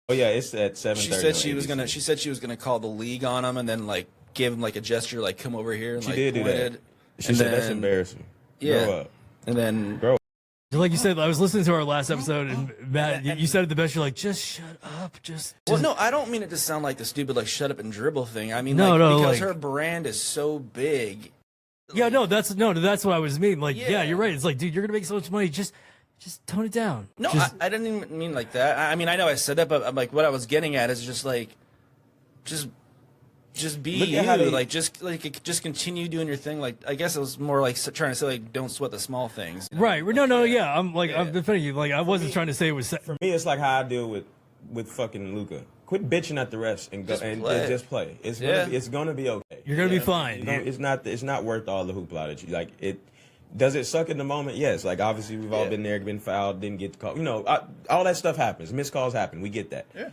Oh yeah, it's at 7:30. She said she was gonna. She said she was gonna call the league on him and then like give him like a gesture, like come over here. And, She like, did do that. pointed. She And said that's then- embarrassing. Yeah. Grow up. And then like you said, I was listening to our last episode, and Matt, you said it the best. You're like, just shut up, just. well, no, I don't mean it to sound like the stupid like shut up and dribble thing. I mean, No, like, no, because like- her brand is so big. Yeah, no, that's what I was meaning. Like, yeah, Yeah. you're right. It's like, dude, you're gonna make so much money. Just tone it down. No, Just- I didn't even mean like that. I mean, I know I said that, but I'm like, what I was getting at is just like, just be Look you. at how they- Just continue doing your thing. Like, I guess it was more like trying to say like, don't sweat the small things. right. No, yeah. I'm defending you. Like, I wasn't trying to say it was. For me, it's like how I deal with fucking Luca. Quit bitching at the refs and go Just and play. just play. It's gonna be okay. You're gonna be fine. It's not worth all the hoopla that you like. It does it suck in the moment? Yes. Like obviously we've all been there, been fouled, didn't get the call. All that stuff happens. Missed calls happen. We get that. Yeah.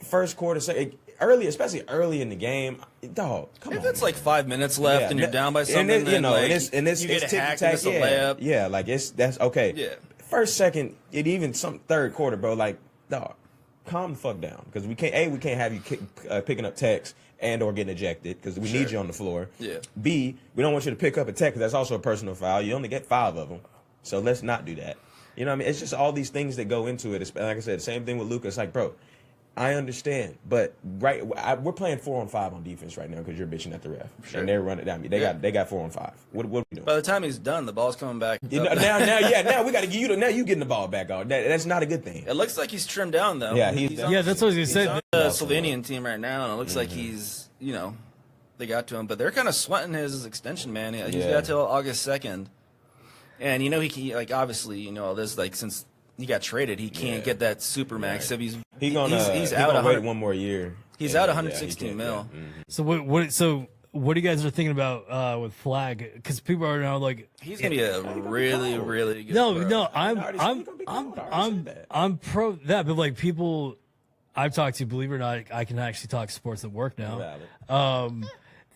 First quarter, especially early in the game, dog. Come on. If it's like 5 minutes left and you're down by something, and then like, it's you get it's hacked tick-tack, and it's a layup. Yeah, like that's okay. Yeah. First, second, even some third quarter, bro. Like, dog, calm the fuck down because we can't have you picking up texts and or getting ejected because we need you on the floor. Yeah. B, we don't want you to pick up a text because that's also a personal foul. You only get 5 of them, so let's not do that. You know what I mean? It's just all these things that go into it. Like I said, same thing with Luka. It's like, bro, I understand, but we're playing 4-on-5 on defense right now because you're bitching at the ref and they're running down me. They got 4-on-5. What are we doing? By the time he's done, the ball's coming back. Now we got to give you now you getting the ball back out. That's not a good thing. It looks like he's trimmed down though. Yeah, That's what I was gonna He's say. on the Slovenian team right now, and it looks like he's, they got to him, but they're kind of sweating his extension, man. He's got till August 2nd, and he can, like, obviously, all this, like, since he got traded, he can't get that super max. So he's out. Wait one more year. He's out 116 mil. So what do you guys are thinking about with Flag? Because people are now like, He's gonna be a really, really good. no, I'm I'm pro that, but like people I've talked to, believe it or not, I can actually talk sports at work now.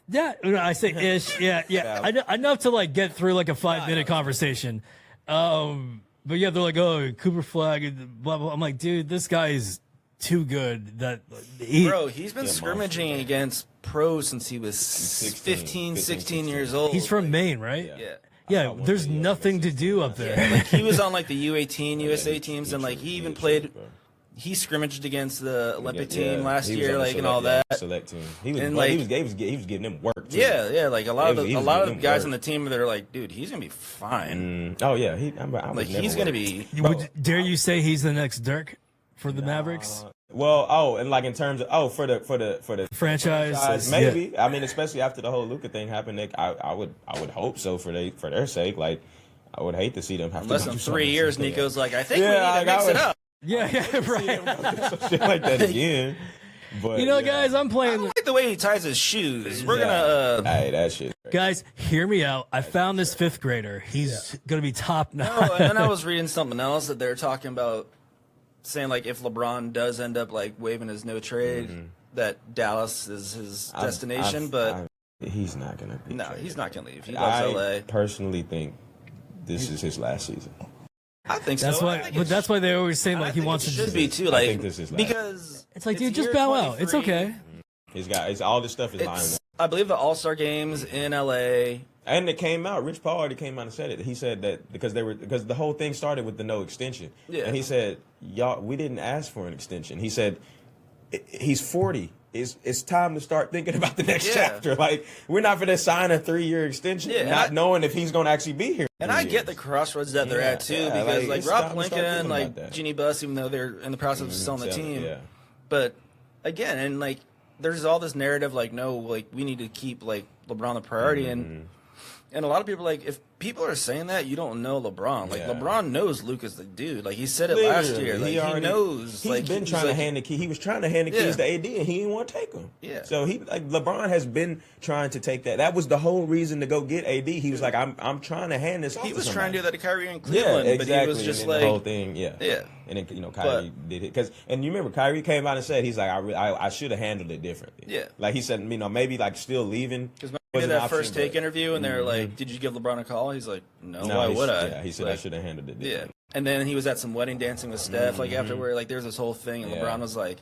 Yeah, I say ish. Yeah. Enough to like get through like a 5-minute conversation. But yeah, they're like, oh, Cooper Flag, blah blah. I'm like, dude, this guy is too good. He's been scrimmaging against pros since he was 16 years old. He's from Maine, right? Yeah. There's nothing to do up there. Like he was on like the U18 USA teams, and like he even played. He scrimmaged against the Olympic team last year, like, and all that. Select team. He was giving them work too. Yeah. Like a lot of the guys work. on the team, they're like, dude, he's gonna be fine. Oh yeah, He's gonna be. Dare you say he's the next Dirk for the Mavericks? Well, and like in terms of for the franchise, maybe. Yeah. I mean, especially after the whole Luka thing happened, I would hope so for their sake. Like, I would hate to see them have Less to than do 3 years. Nico's like, I think we Yeah, need to mix it up. Yeah, right. some shit like that again. But guys, I'm I playing. don't like the way he ties his shoes. We're gonna. Hey, that shit. Guys, hear me out. I found this 5th grader. He's gonna be top notch. No, and then I was reading something else that they're talking about, saying like if LeBron does end up like waiving his no trade, that Dallas is his destination. But he's not gonna. no, he's not gonna leave. He loves LA. I personally think this is his last season. I think That's so. why, but that's why they're always saying like he wants to. Should be too. I Like think this is because It's like, dude, just bow out. It's okay. it's all this stuff is lying. I believe the All-Star games in LA. And it came out. Rich Paul already came out and said it. He said that because the whole thing started with the no extension. Yeah. And he said, "Y'all, we didn't ask for an extension." He said, "He's 40. It's time to start thinking about the next chapter. Like we're not going to sign a 3-year extension, not knowing if he's going to actually be here." And I get the crossroads that they're at too, because like Rob Lincoln, like that. Jeannie Buss, even though they're in the process of selling the team, but again, and like there's all this narrative like no, like we need to keep like LeBron the priority, and a lot of people are like, if people are saying that, you don't know LeBron. Like LeBron knows Luke is the dude. Like he said it last year. Like he knows. He's been trying to hand the key. He was trying to hand the keys to AD, and he didn't want to take them. Yeah. So LeBron has been trying to take that. That was the whole reason to go get AD. He was like, I'm trying to hand this off. He was trying to do that to Kyrie in Yeah, Cleveland, exactly. but he was just and like the whole thing. Yeah. And then Kyrie did it and you remember Kyrie came out and said he's like I should have handled it differently. Yeah. Like he said, maybe like still leaving. He did that first take interview, and they're like, "Did you give LeBron a call?" He's like, "No, why would I?" Yeah, he said I should have handled it differently. Yeah, and then he was at some wedding dancing with Steph, like afterward, like there's this whole thing, and LeBron was like,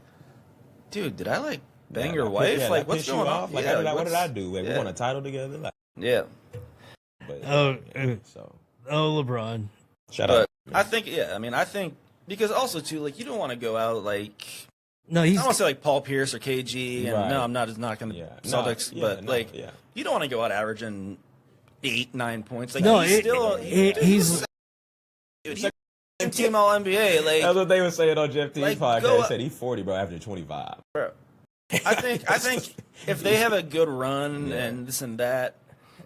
"Dude, did I like bang your wife? Like, what's going on? Like, what did I do? Like, we won a title together? Like, But, so LeBron. Shut up. I think, I think because also too, like you don't want to go out like. No, I don't want to say like Paul Pierce or KG, and no, I'm not just knocking the Celtics, but you don't want to go out averaging 8-9 points. Like no, he's team all NBA. Like that's what they were saying on Jeff T's like, podcast. They said he's 40, bro, after 25. Bro, I think if they have a good run and this and that,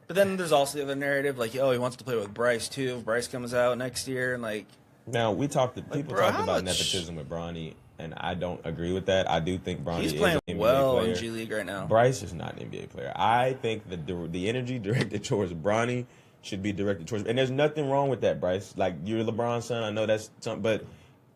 but then there's also the other narrative, like he wants to play with Bryce too. If Bryce comes out next year, and like now people talked about nepotism with Bronny. And I don't agree with that. I do think Bronny is an NBA well player. In G League right now. Bryce is not an NBA player. I think the energy directed towards Bronny should be directed towards. And there's nothing wrong with that, Bryce. Like you're LeBron's son. I know that's something, but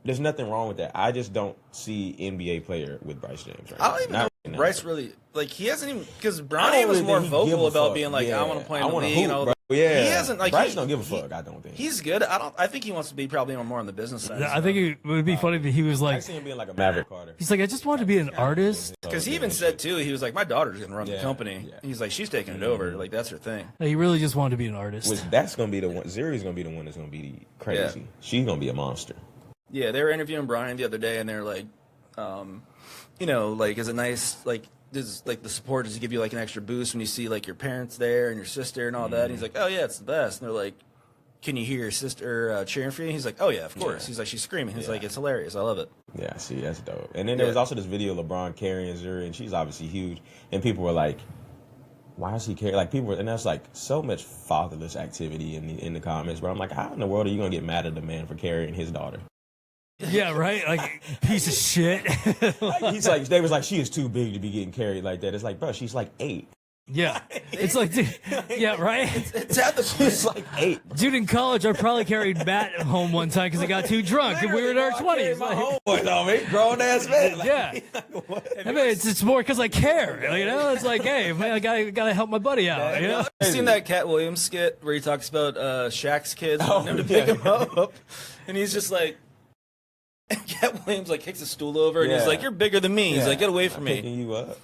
there's nothing wrong with that. I just don't see NBA player with Bryce James. Right I don't even know if Bryce really like he hasn't even because Bronny was more vocal about being like I want to play in the league and all that. Yeah, he hasn't like Bryce don't give a fuck. I don't think he's good. I think he wants to be probably more on the business side. I think it would be funny that he was like, I see him being like a Maverick Carter. He's like, I just wanted to be an artist. Because he even said too, he was like, my daughter's gonna run the company. Yeah. He's like, she's taking it over. Like that's her thing. He really just wanted to be an artist. That's gonna be the one. Zuri's gonna be the one that's gonna be crazy. Yeah. She's gonna be a monster. Yeah, they were interviewing Brian the other day, and they're like, like, is it nice, like, does like the support does it give you like an extra boost when you see like your parents there and your sister and all that? And he's like, oh yeah, it's the best. And they're like, can you hear your sister cheering for you? He's like, oh yeah, of course. He's like, she's screaming. He's like, it's hilarious. I love it. Yeah, see, that's dope. And then there was also this video of LeBron carrying Zuri, and she's obviously huge. And people were like, why is he carrying? Like people were, and that's like so much fatherless activity in the comments. But I'm like, how in the world are you gonna get mad at the man for carrying his daughter? Yeah, right. Like piece of shit. He's like, they was like, she is too big to be getting carried like that. It's like, bro, she's like 8. Yeah, it's like, dude, yeah, right. It's at the she's like 8. Dude, in college, I probably carried Matt home one time because he got too drunk, and we were in our 20s. My homeboy, on me, grown ass man. Like, yeah, I mean, it's more because I care. You know, it's like, hey, man, I gotta help my buddy out. You know, you seen that Cat Williams skit where he talks about Shaq's kids wanting him to pick him up, and he's just like. And Cat Williams like kicks a stool over and he's like, "You're bigger than me." He's like, "Get away from me." Picking you up.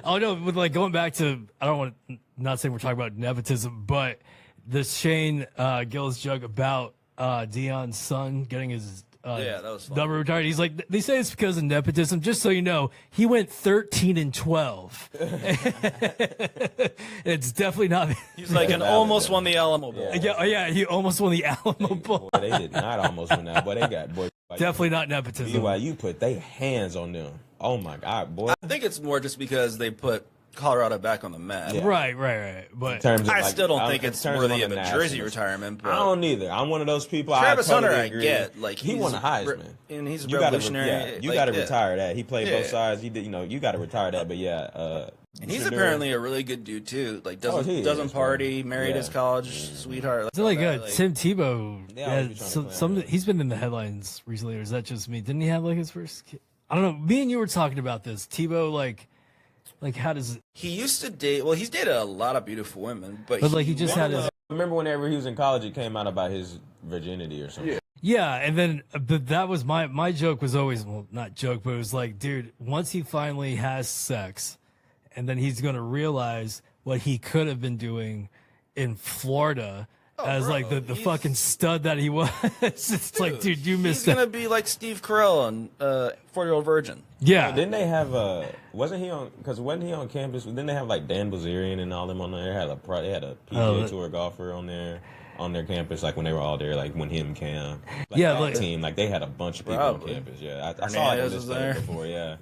Oh no, with like going back to I don't want to not saying we're talking about nepotism, but the Shane Gillis joke about Dion's son getting his that was fun. number retired. He's like, they say it's because of nepotism. Just so you know, he went 13-12. It's definitely not. He's like, and almost won the Alamo Bowl. Yeah, he almost won the Alamo Bowl. Boy, they did not almost win that, but they got definitely not nepotism. BYU put their hands on them. Oh my God, boy! I think it's more just because they put Colorado back on the map. Yeah. Right. But I still don't think it's worthy of a jersey retirement. But I don't either. I'm one of those people. Travis Hunter, I get. Like he won a Heisman, and he's a revolutionary. You got to retire that. He played both sides. He did. You got to retire that. But and he's apparently a really good dude too. Like doesn't party. Married his college sweetheart. It's like Tim Tebow. He's been in the headlines recently, or is that just me? Didn't he have like his first kid? I don't know. Me and you were talking about this. Tebow, like how does he used to date? Well, he's dated a lot of beautiful women, but like he just had his. Remember whenever he was in college, it came out about his virginity or something. Yeah, and then but that was my joke was always, well, not joke, but it was like, dude, once he finally has sex, and then he's gonna realize what he could have been doing in Florida as bro, like the fucking stud that he was. It's like, dude, you missed He's that. gonna be like Steve Carell on 40-Year-Old Virgin. Yeah, Didn't they have wasn't he on? Because wasn't he on campus? Didn't they have like Dan Bilzerian and all them on there? They had a PGA Tour golfer on their campus, like when they were all there, like when him Cam, like Yeah, that like- team, like they had a bunch of people Probably. on campus. Yeah, I saw it Hernandez was there. before. Yeah,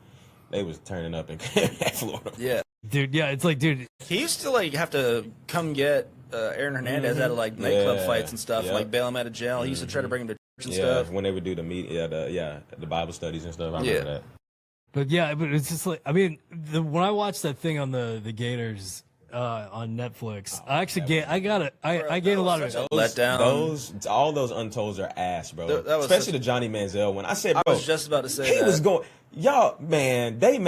they was turning up in Florida. Yeah. dude. Yeah, it's like, dude. He used to like have to come get Aaron Hernandez out of like nightclub Yeah. fights and stuff, Yeah. like bail him out of jail. He used to try to bring him to church and Yeah, stuff. when they would do the the Bible studies and stuff. I remember that. But yeah, but it's just like, I mean, when I watched that thing on the Gators on Netflix, I actually I gained a lot of it. Let down. All those untolds are ass, bro. That was Especially such- the Johnny Manziel one. I said, bro, I was just about to say he that. was going. Y'all, man, they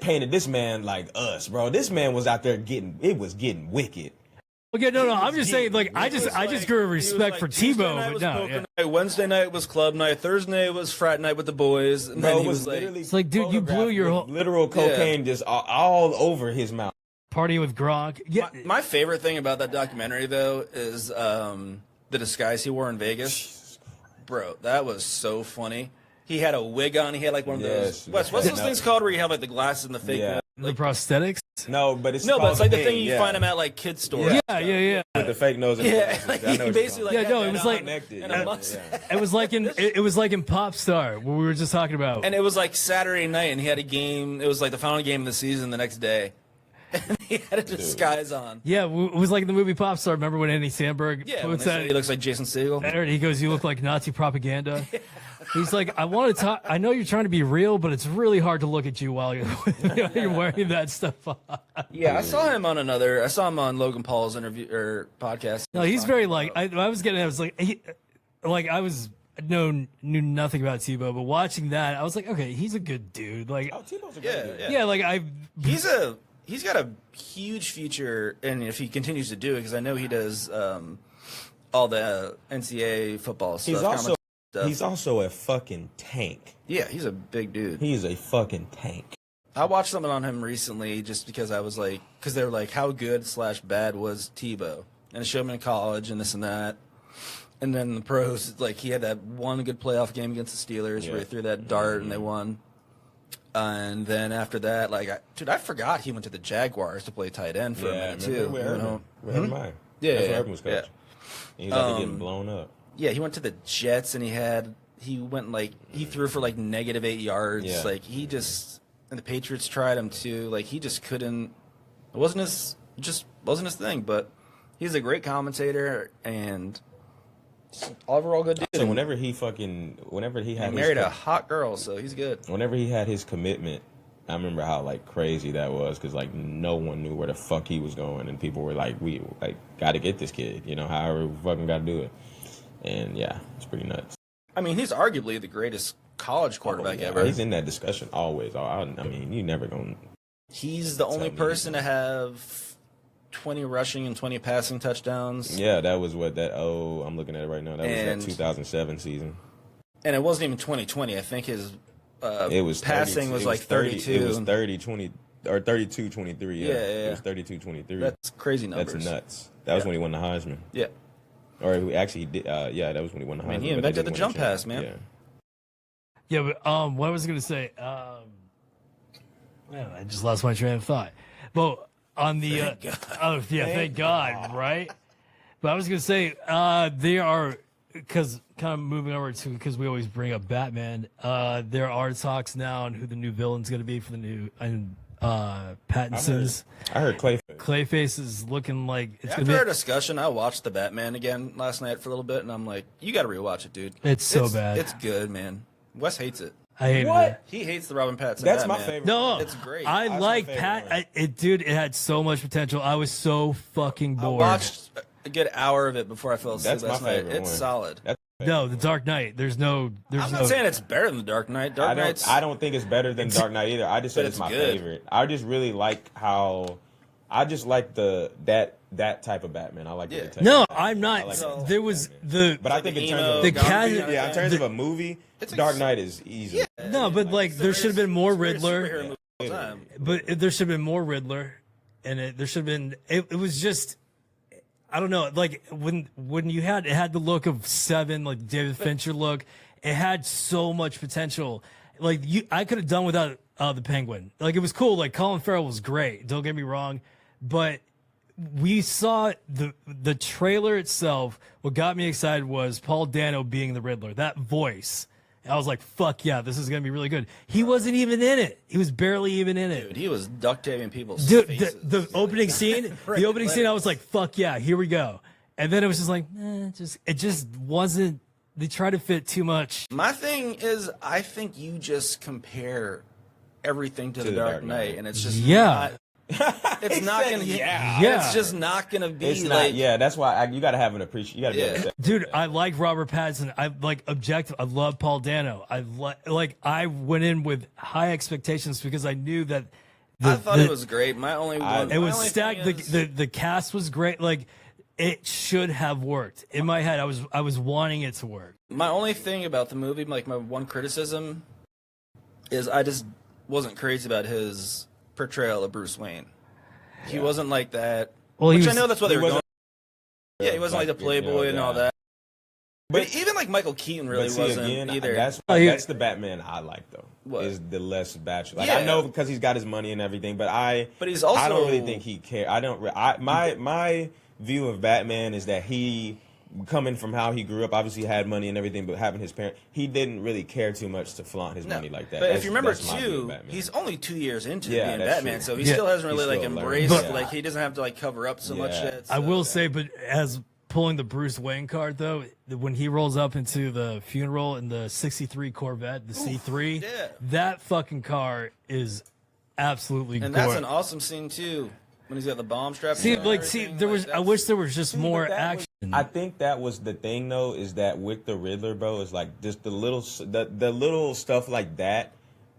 painted this man like us, bro. This man was out there getting wicked. Okay, no, I'm just saying, like, I just grew a respect for Tebow, but no, yeah. Night, Wednesday night was club night, Thursday was frat night with the boys, and Bro, then it he was was like, literally It's like, dude, you blew your whole literal cocaine just all over his mouth. party with Gronk. Yeah, my favorite thing about that documentary though is the disguise he wore in Vegas. Bro, that was so funny. He had a wig on. He had like one of those. Yes, What's those things called where you have like the glasses and the fake? Yeah. the prosthetics. No, but it's No, but it's like the called thing you yeah. find them at like kids stores. Yeah. with the fake nose. And Yeah, the like, glasses. I know he what you're basically talking like Yeah, no, had it was that like- on Connected, and yeah, a mustache. yeah. It was like in Pop Star, what we were just talking about. And it was like Saturday night, and he had a game. It was like the final game of the season the next day, and he had a disguise on. Yeah, it was like in the movie Pop Star. Remember when Andy Samberg Yeah, when puts they say that? he looks like Jason Segel. He goes, "You look like Nazi propaganda." He's like, "I want to talk. I know you're trying to be real, but it's really hard to look at you while you're wearing that stuff on." Yeah, I saw him on Logan Paul's interview or podcast. No, he's very like. I was getting. I was like, knew nothing about Tebow, but watching that, I was like, okay, he's a good dude. Like, Oh, Tebow's a great dude. yeah, like He's got a huge future, and if he continues to do it, because I know he does all the NCAA football stuff. He's also a fucking tank. Yeah, he's a big dude. He's a fucking tank. I watched something on him recently just because I was like, because they were like, how good / bad was Tebow? And it showed him in college and this and that. And then the pros, like he had that one good playoff game against the Steelers where he threw that dart and they won. And then after that, like, I forgot he went to the Jaguars to play tight end for a minute too. Where Urban Yeah, That's yeah, where Urban was coach. He's like getting blown up. Yeah, he went to the Jets and he went like he threw for like -8 yards. Yeah. Like he just and the Patriots tried him too. Like he just couldn't. It wasn't his thing. But he's a great commentator and overall good dude. So whenever he had He married a hot girl, so he's good. whenever he had his commitment, I remember how like crazy that was because like no one knew where the fuck he was going, and people were like, "We like got to get this kid," you know, however we fucking got to do it. And yeah, it's pretty nuts. I mean, he's arguably the greatest college quarterback ever. He's in that discussion always. I mean, you never gonna. He's the only me. person to have 20 rushing and 20 passing touchdowns. Yeah, that was what that. Oh, I'm looking at it right now. That And- was that 2007 season. And it wasn't even 2020. I think his It was passing 30, was it like 32. It was 30-20 or 32-23. Yeah, Yeah. It was 32-23. That's crazy numbers. That's nuts. That was when he won the Heisman. Yeah. Or he actually did. Yeah, that was when he won the Heisman. I mean, he but they invented didn't the win jump pass, championship. man. Yeah, but what I was gonna say, man, I just lost my train of thought. But on the thank God, right? But I was gonna say, they are because kind of moving over to because we always bring up Batman. There are talks now on who the new villain's gonna be for the new Pattinson's. I heard Clayface. Clayface is looking like it's After gonna our be. discussion, I watched the Batman again last night for a little bit, and I'm like, you got to rewatch it, dude. It's so bad. It's good, man. Wes hates it. I hate What? it. He hates the Robin Pattinson. That's my Batman. favorite. No, It's great. I That's like my favorite Pat. one. Dude, it had so much potential. I was so fucking I bored. watched a good hour of it before I fell asleep That's my last night. favorite It's one. solid. That's No, The Dark Knight. There's I'm no. not saying it's better than The Dark Knight. Dark Knight's. I don't think it's better than Dark Knight either. I just said But it's it's my good. favorite. I just really like how I just like that type of Batman. I like the detective. No, Batman. I'm not. Like the there was Batman. But I think in terms of in terms the, of a movie, Dark Knight is easy. Yeah. No, but like there should have been more Riddler. Superhero movie all the time. But there should have been more Riddler, and there should have been. It was just, I don't know. Like when you had it had the look of Seven, like David Fincher look. It had so much potential. Like I could have done without the Penguin. Like it was cool. Like Colin Farrell was great. Don't get me wrong, but we saw the trailer itself. What got me excited was Paul Dano being the Riddler. That voice. I was like, fuck yeah, this is going to be really good. He wasn't even in it. He was barely even in it. Dude, he was duct taping people's The faces. opening scene, the opening scene, I was like, fuck yeah, here we go. And then it was just like, it just wasn't, they try to fit too much. My thing is, I think you just compare everything to the Dark Knight, and it's just it's not gonna. It's just not gonna be. It's like, not. Yeah, that's why you gotta have an appreciation. You gotta be able to say, dude. I like Robert Pattinson. I like objective. I love Paul Dano. I went in with high expectations because I knew that. I thought it was great. My only one. It was stacked. The cast was great. Like it should have worked. In my head, I was wanting it to work. My only thing about the movie, like my one criticism, is I just wasn't crazy about his portrayal of Bruce Wayne. He wasn't like that. Well, which I know that's what they were going. Yeah, he wasn't like the playboy and all that. But even like Michael Keaton really wasn't either. That's the Batman I like though. What? Is the less bachelor. Like I know because he's got his money and everything, but he's also. I don't really think he cares. My view of Batman is that he, coming from how he grew up, obviously had money and everything, but having his parents, he didn't really care too much to flaunt his money like that. But if you remember too, he's only 2 years into being Batman, so he still hasn't really like embraced, like he doesn't have to like cover up so much yet. So. I will say, but as pulling the Bruce Wayne card though, when he rolls up into the funeral in the '63 Corvette, the C3, that fucking car is absolutely gorgeous. And that's an awesome scene too. When he's got the bomb strap. I wish there was just more action. I think that was the thing though, is that with the Riddler, bro, is like just the little stuff like that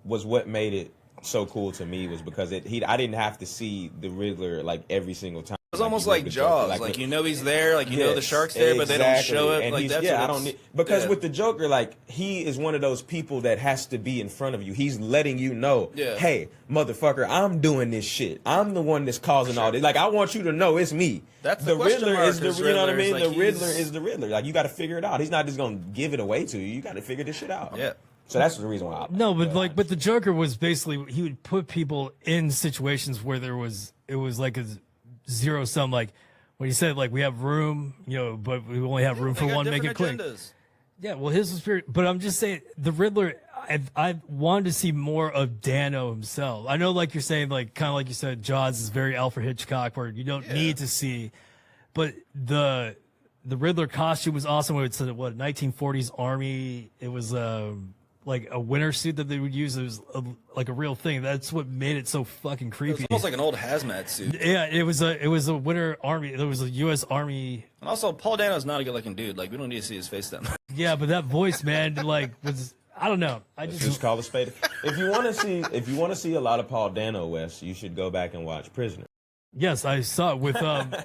was what made it so cool to me, was because I didn't have to see the Riddler like every single time. It was almost like Jaws, like you know he's there, like you know the shark's there, but they don't show it. And like that's I don't need, because with the Joker, like he is one of those people that has to be in front of you. He's letting you know, hey, motherfucker, I'm doing this shit. I'm the one that's causing all this. Like I want you to know it's me. That's the Riddler is the, you know what I mean? Like the Riddler is the Riddler. Like you got to figure it out. He's not just gonna give it away to you. You got to figure this shit out. Yeah. So that's the reason why. But the Joker was basically, he would put people in situations where it was like a zero sum, like when he said like we have room, but we only have room for one, make it quick. Yeah, well his was very, but I'm just saying the Riddler, I wanted to see more of Dano himself. I know, like you're saying, like kind of like you said, Jaws is very Alfred Hitchcock, where you don't need to see, but the Riddler costume was awesome. It's a 1940s army. It was like a winter suit that they would use. It was like a real thing. That's what made it so fucking creepy. It was almost like an old hazmat suit. Yeah, it was a winter army. There was a U.S. Army. And also, Paul Dano's not a good looking dude. Like we don't need to see his face that much. Yeah, but that voice, man, like was, I don't know. Just call a spade. If you want to see a lot of Paul Dano, Wes, you should go back and watch Prisoner. Yes, I saw it with or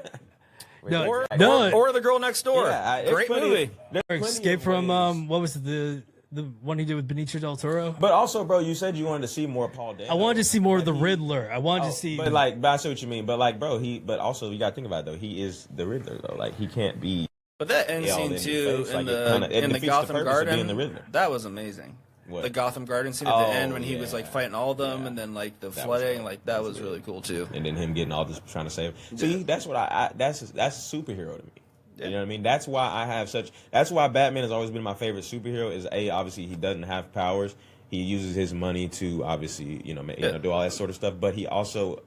The Girl Next Door. Yeah, great movie. Escape from what was it, the one he did with Benicio del Toro? But also, bro, you said you wanted to see more Paul Dano. I wanted to see more of the Riddler. I wanted to see. But I see what you mean. But like, bro, but also you gotta think about it, though. He is the Riddler, though. Like he can't be. But that end scene too in the Gotham Garden, that was amazing. What? The Gotham Garden scene at the end when he was like fighting all of them, and then like the flooding, like that was really cool too. And then him getting all this trying to save. See, that's what that's superhero to me. You know what I mean? That's why that's why Batman has always been my favorite superhero. Is obviously he doesn't have powers. He uses his money to obviously do all that sort of stuff. But he also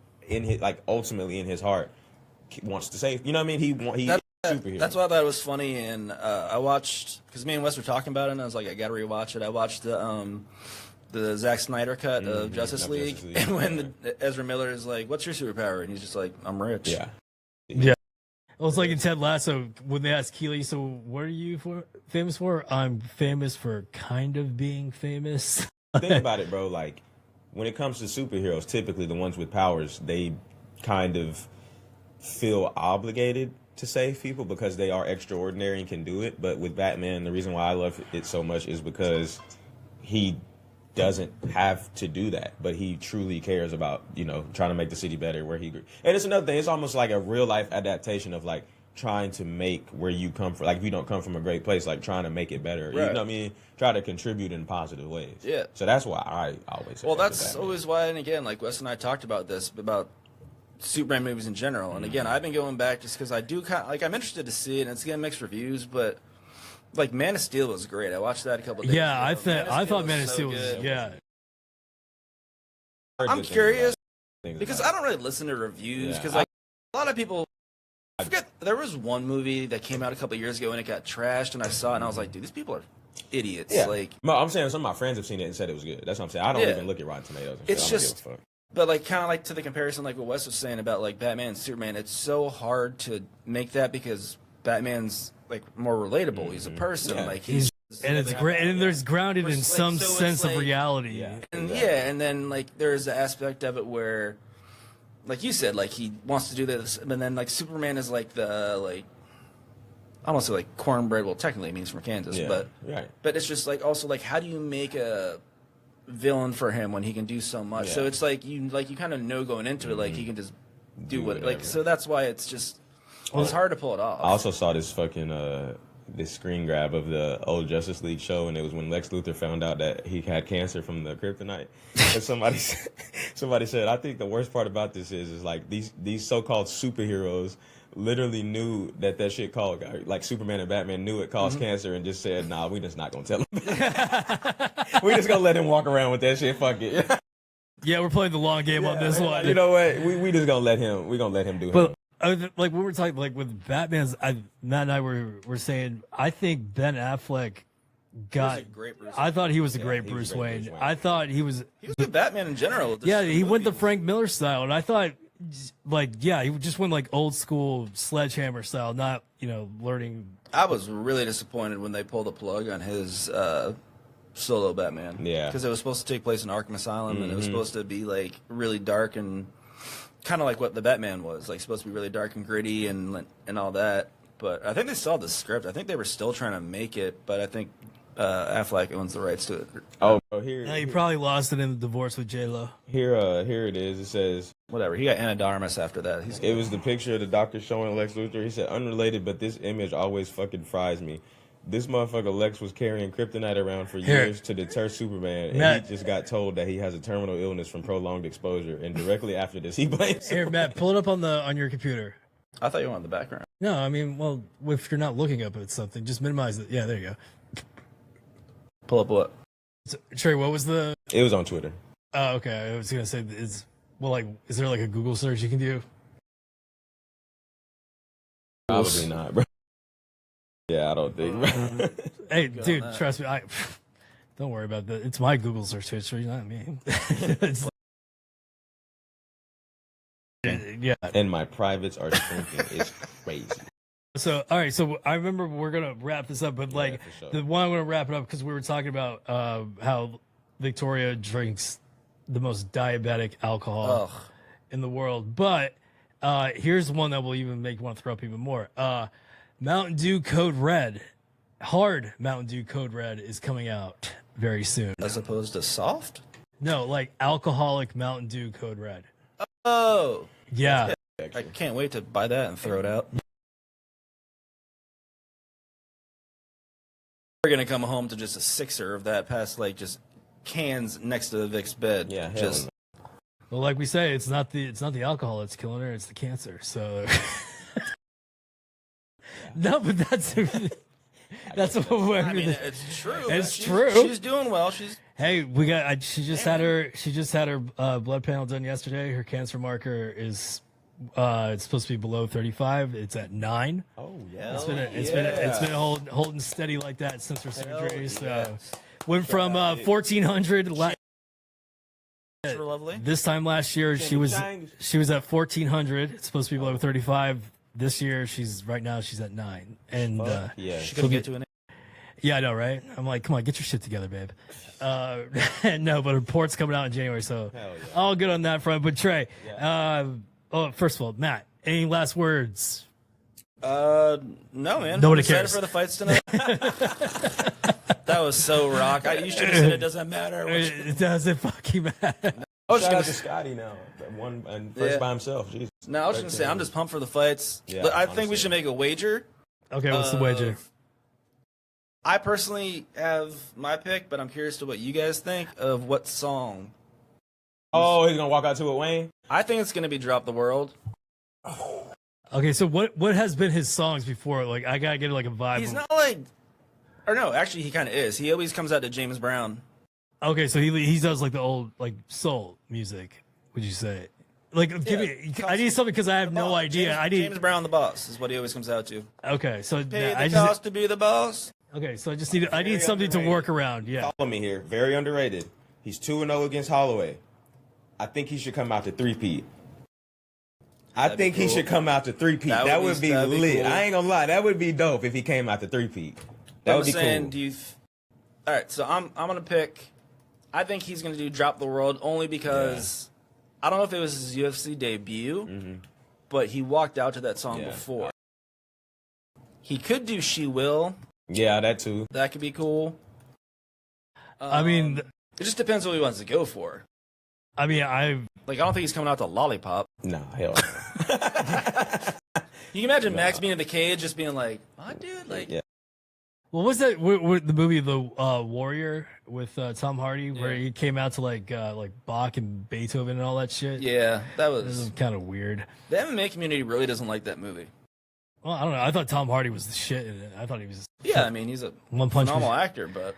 ultimately in his heart wants to save. You know what I mean? He's superhero. That's why I thought it was funny. And I watched, because me and Wes were talking about it, and I was like, I gotta rewatch it. I watched the Zack Snyder cut of Justice League, and when Ezra Miller is like, "What's your superpower?" and he's just like, "I'm rich." Yeah. It was like in Ted Lasso when they asked Keely, "So what are you famous for?" "I'm famous for kind of being famous." Think about it, bro. Like when it comes to superheroes, typically the ones with powers, they kind of feel obligated to save people because they are extraordinary and can do it. But with Batman, the reason why I love it so much is because he doesn't have to do that, but he truly cares about, you know, trying to make the city better where he grew. And it's another thing, it's almost like a real life adaptation of like trying to make where you come from, like if you don't come from a great place, like trying to make it better. Right. You know what I mean? Try to contribute in positive ways. Yeah. So that's why I always say Well, that that's to Batman. always why, and again, like Wes and I talked about this, about Superman movies in general. And again, I've been going back just because I do kind of, like, I'm interested to see it, and it's getting mixed reviews, but like Man of Steel was great. I watched that a couple days Yeah, ago. I thought Man of so Steel was good. yeah. Heard I'm good things curious about it. because I don't really listen to reviews Yeah, because like a lot of people. I forget there was one movie that came out a couple years ago and it got trashed, and I saw it and I was like, dude, these people are idiots. Yeah. Like, No, I'm saying some of my friends have seen it and said it was good. That's what I'm saying. I don't Yeah. even look at Rotten Tomatoes. And It's shit. I don't just- give a fuck. but like kind of like to the comparison, like what Wes was saying about like Batman and Superman. It's so hard to make that because Batman's like more relatable. He's a person. Yeah. Like he's And it's great, and there's grounded in Like, some so it's sense of like- reality. Yeah. And yeah, and then like there's the aspect of it where, like you said, like he wants to do this, but then like Superman is like the like, I don't want to say like cornbread. Well, technically it means from Kansas, Yeah. but Right. it's just like also like how do you make a villain for him when he can do so much? So Yeah. it's like you kind of know going into it like he can just do what like whatever. so that's why it's just it's hard to pull it off. I also saw this fucking this screen grab of the old Justice League show, and it was when Lex Luthor found out that he had cancer from the kryptonite. And somebody said, I think the worst part about this is like these so-called superheroes literally knew that shit called, like Superman and Batman knew it caused cancer and just said, nah, we just not gonna tell him. We just gonna let him walk around with that shit. Fuck it. Yeah, we're playing the long game on this one. You know what? We just gonna let him. We gonna let him do But him. like when we're talking, like with Batman's, Matt and I were saying, I think Ben Affleck got. a great Bruce I thought he was a Yeah, great he was Bruce a great Wayne. Bruce Wayne. I thought he was. he was good Batman in general. Yeah, he went the movie. Frank Miller style, and I thought, like, yeah, he just went like old school sledgehammer style, not learning. I was really disappointed when they pulled the plug on his solo Batman. Yeah. Because it was supposed to take place in Arkham Asylum, and it was supposed to be like really dark and kind of like what the Batman was, like supposed to be really dark and gritty and all that. But I think they saw the script. I think they were still trying to make it, but I think Affleck owns the rights to it. Oh, here. He probably lost it in the divorce with J Lo. Here it is. It says, Whatever. He got Anadarmus after that. He's it was the picture of the doctor showing Lex Luthor. He said, unrelated, but this image always fucking fries me. This motherfucker Lex was carrying kryptonite around for Here. years to deter Superman, and Matt. he just got told that he has a terminal illness from prolonged exposure. And directly after this, he blames Here, him. Matt, pull it up on your computer. I thought you wanted the background. No, I mean, well, if you're not looking up at something, just minimize it. Yeah, there you go. Pull up what? So, Trey, what was the? It was on Twitter. Oh, okay. I was gonna say, is there like a Google search you can do? Probably not, bro. Yeah, I don't think. Bro. Hey, Go on dude, that. trust me. Don't worry about that. It's my Google search history, not me. It's- yeah. And my privates are shrinking. It's crazy. So, all right. So I remember we're gonna wrap this up, but like for sure. the one I want to wrap it up because we were talking about how Victoria drinks the most diabetic alcohol Ugh. in the world. But here's one that will even make you want to throw up even more. Mountain Dew Code Red, hard Mountain Dew Code Red is coming out very soon. As opposed to soft? No, like alcoholic Mountain Dew Code Red. Oh. Yeah. I can't wait to buy that and throw it out. We're gonna come home to just a sixer of that past like just cans next to Vic's bed. Yeah, hell just no. Well, like we say, it's not the alcohol that's killing her; it's the cancer. So, no, but that's what we're. I mean, it's true. It's She's- true. She's doing well. She's Hey, we got. She just had her blood panel done yesterday. Her cancer marker is it's supposed to be below 35. It's at 9. Oh yeah. It's been holding steady like that since her surgery. So yes. went from 1400 lovely. this time last year. She was at 1400. It's supposed to be below 35. This year she's at 9. And Yeah. She could get to an. yeah, I know, right? I'm like, come on, get your shit together, babe. No, but her report's coming out in January, so Hell yeah. all good on that front. But Trey, Oh, first of all, Matt, any last words? No, man. Nobody I'm excited cares. for the fights tonight. That was so rock. You should have said it doesn't matter. It doesn't fucking matter. I was Shout out just to gonna, Scotty now. One and first Yeah. by himself. Jesus. no, I was just gonna say I'm just pumped for the fights. Yeah, But I think honestly. we should make a wager. Okay, what's the wager? I personally have my pick, but I'm curious to what you guys think of what song. Oh, he's gonna walk out to it, Wayne. I think it's gonna be "Drop the World." Okay, so what has been his songs before? Like, I gotta get like a vibe. He's not like, or no, actually, he kind of is. He always comes out to James Brown. Okay, so he does like the old like soul music. Would you say? Like, give Yeah, me. I need something because I have no idea. I need. James Brown, the boss, is what he always comes out to. Okay, so Pay I the just. cost to be the boss. Okay, so I just need. I need something to work around. Yeah. Follow me here. Very underrated. He's 2-0 against Holloway. I think he should come out to three-peat. I That'd be think he cool. should come out to three-peat. That would be that'd be lit. cool. I ain't gonna lie. That would be dope if he came out to three-peat. That I'm would be saying, cool. do you? All right, so I'm gonna pick. I think he's gonna do "Drop the World" only because I don't know if it was his UFC debut, but he walked out to that song Yeah. before. He could do "She Will." Yeah, that too. That could be cool. I mean, It just depends what he wants to go for. I Like, I don't think he's coming out to "Lollipop." No, hell no. You can imagine Max being in the cage, just being like, "Oh, dude, like." Yeah. what was that? The movie The Warrior with Tom Hardy, where he came out to like Bach and Beethoven and all that shit. Yeah, that This was is kind of weird. the MMA community really doesn't like that movie. Well, I don't know. I thought Tom Hardy was the shit in it. I thought he was Yeah, I mean he's a one punch. phenomenal actor, but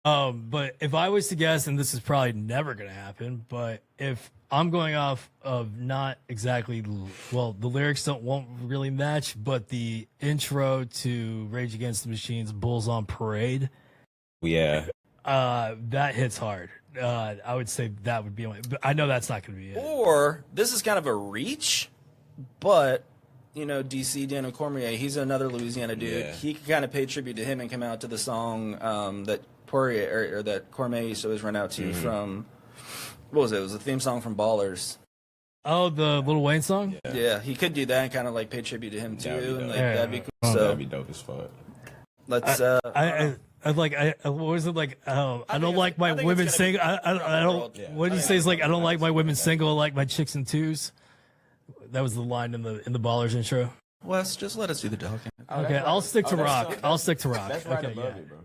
But if I was to guess, and this is probably never going to happen, but if I'm going off of not exactly, well, the lyrics won't really match, but the intro to Rage Against the Machine's Bulls on Parade, Yeah. that hits hard. I would say that would be my, but I know that's not going to be it. or this is kind of a reach, but you know, DC Daniel Cormier, he's another Louisiana dude. Yeah. He could kind of pay tribute to him and come out to the song that Poirier or that Cormier used to always run out to from. What was it? It was a theme song from Ballers. Oh, the Lil Wayne song? Yeah, he could do that and kind of like pay tribute to him too, That'd be and dope. like Yeah. that'd be cool. Oh, So That'd be dope as fuck. let's. What was it like? I don't like my I think women it's gonna sing. be I don't. Yeah. What did he say? Is like I don't like my women single. I like my chicks in twos. That was the line in the Ballers intro. Wes, just let us do the talking. Okay, I'll stick to rock. I'll stick to rock. That's right Okay, above yeah. it, bro.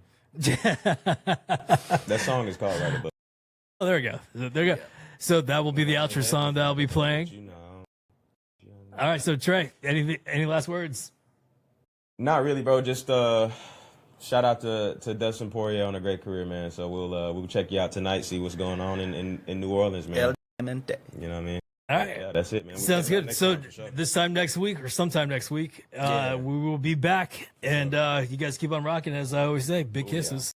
That song is called Right Above. Oh, there we go. There you go. So that will be the outro song that I'll be playing. You know. All right. So Trey, any last words? Not really, bro. Just shout out to Dustin Poirier on a great career, man. So we'll check you out tonight, see what's going on in New Orleans, man. You know what I mean? All right. Yeah, that's it, man. We'll Sounds check you out good. next So time for sure. this time next week or sometime next week, we will be back, and you guys keep on rocking. As I always say, big kisses.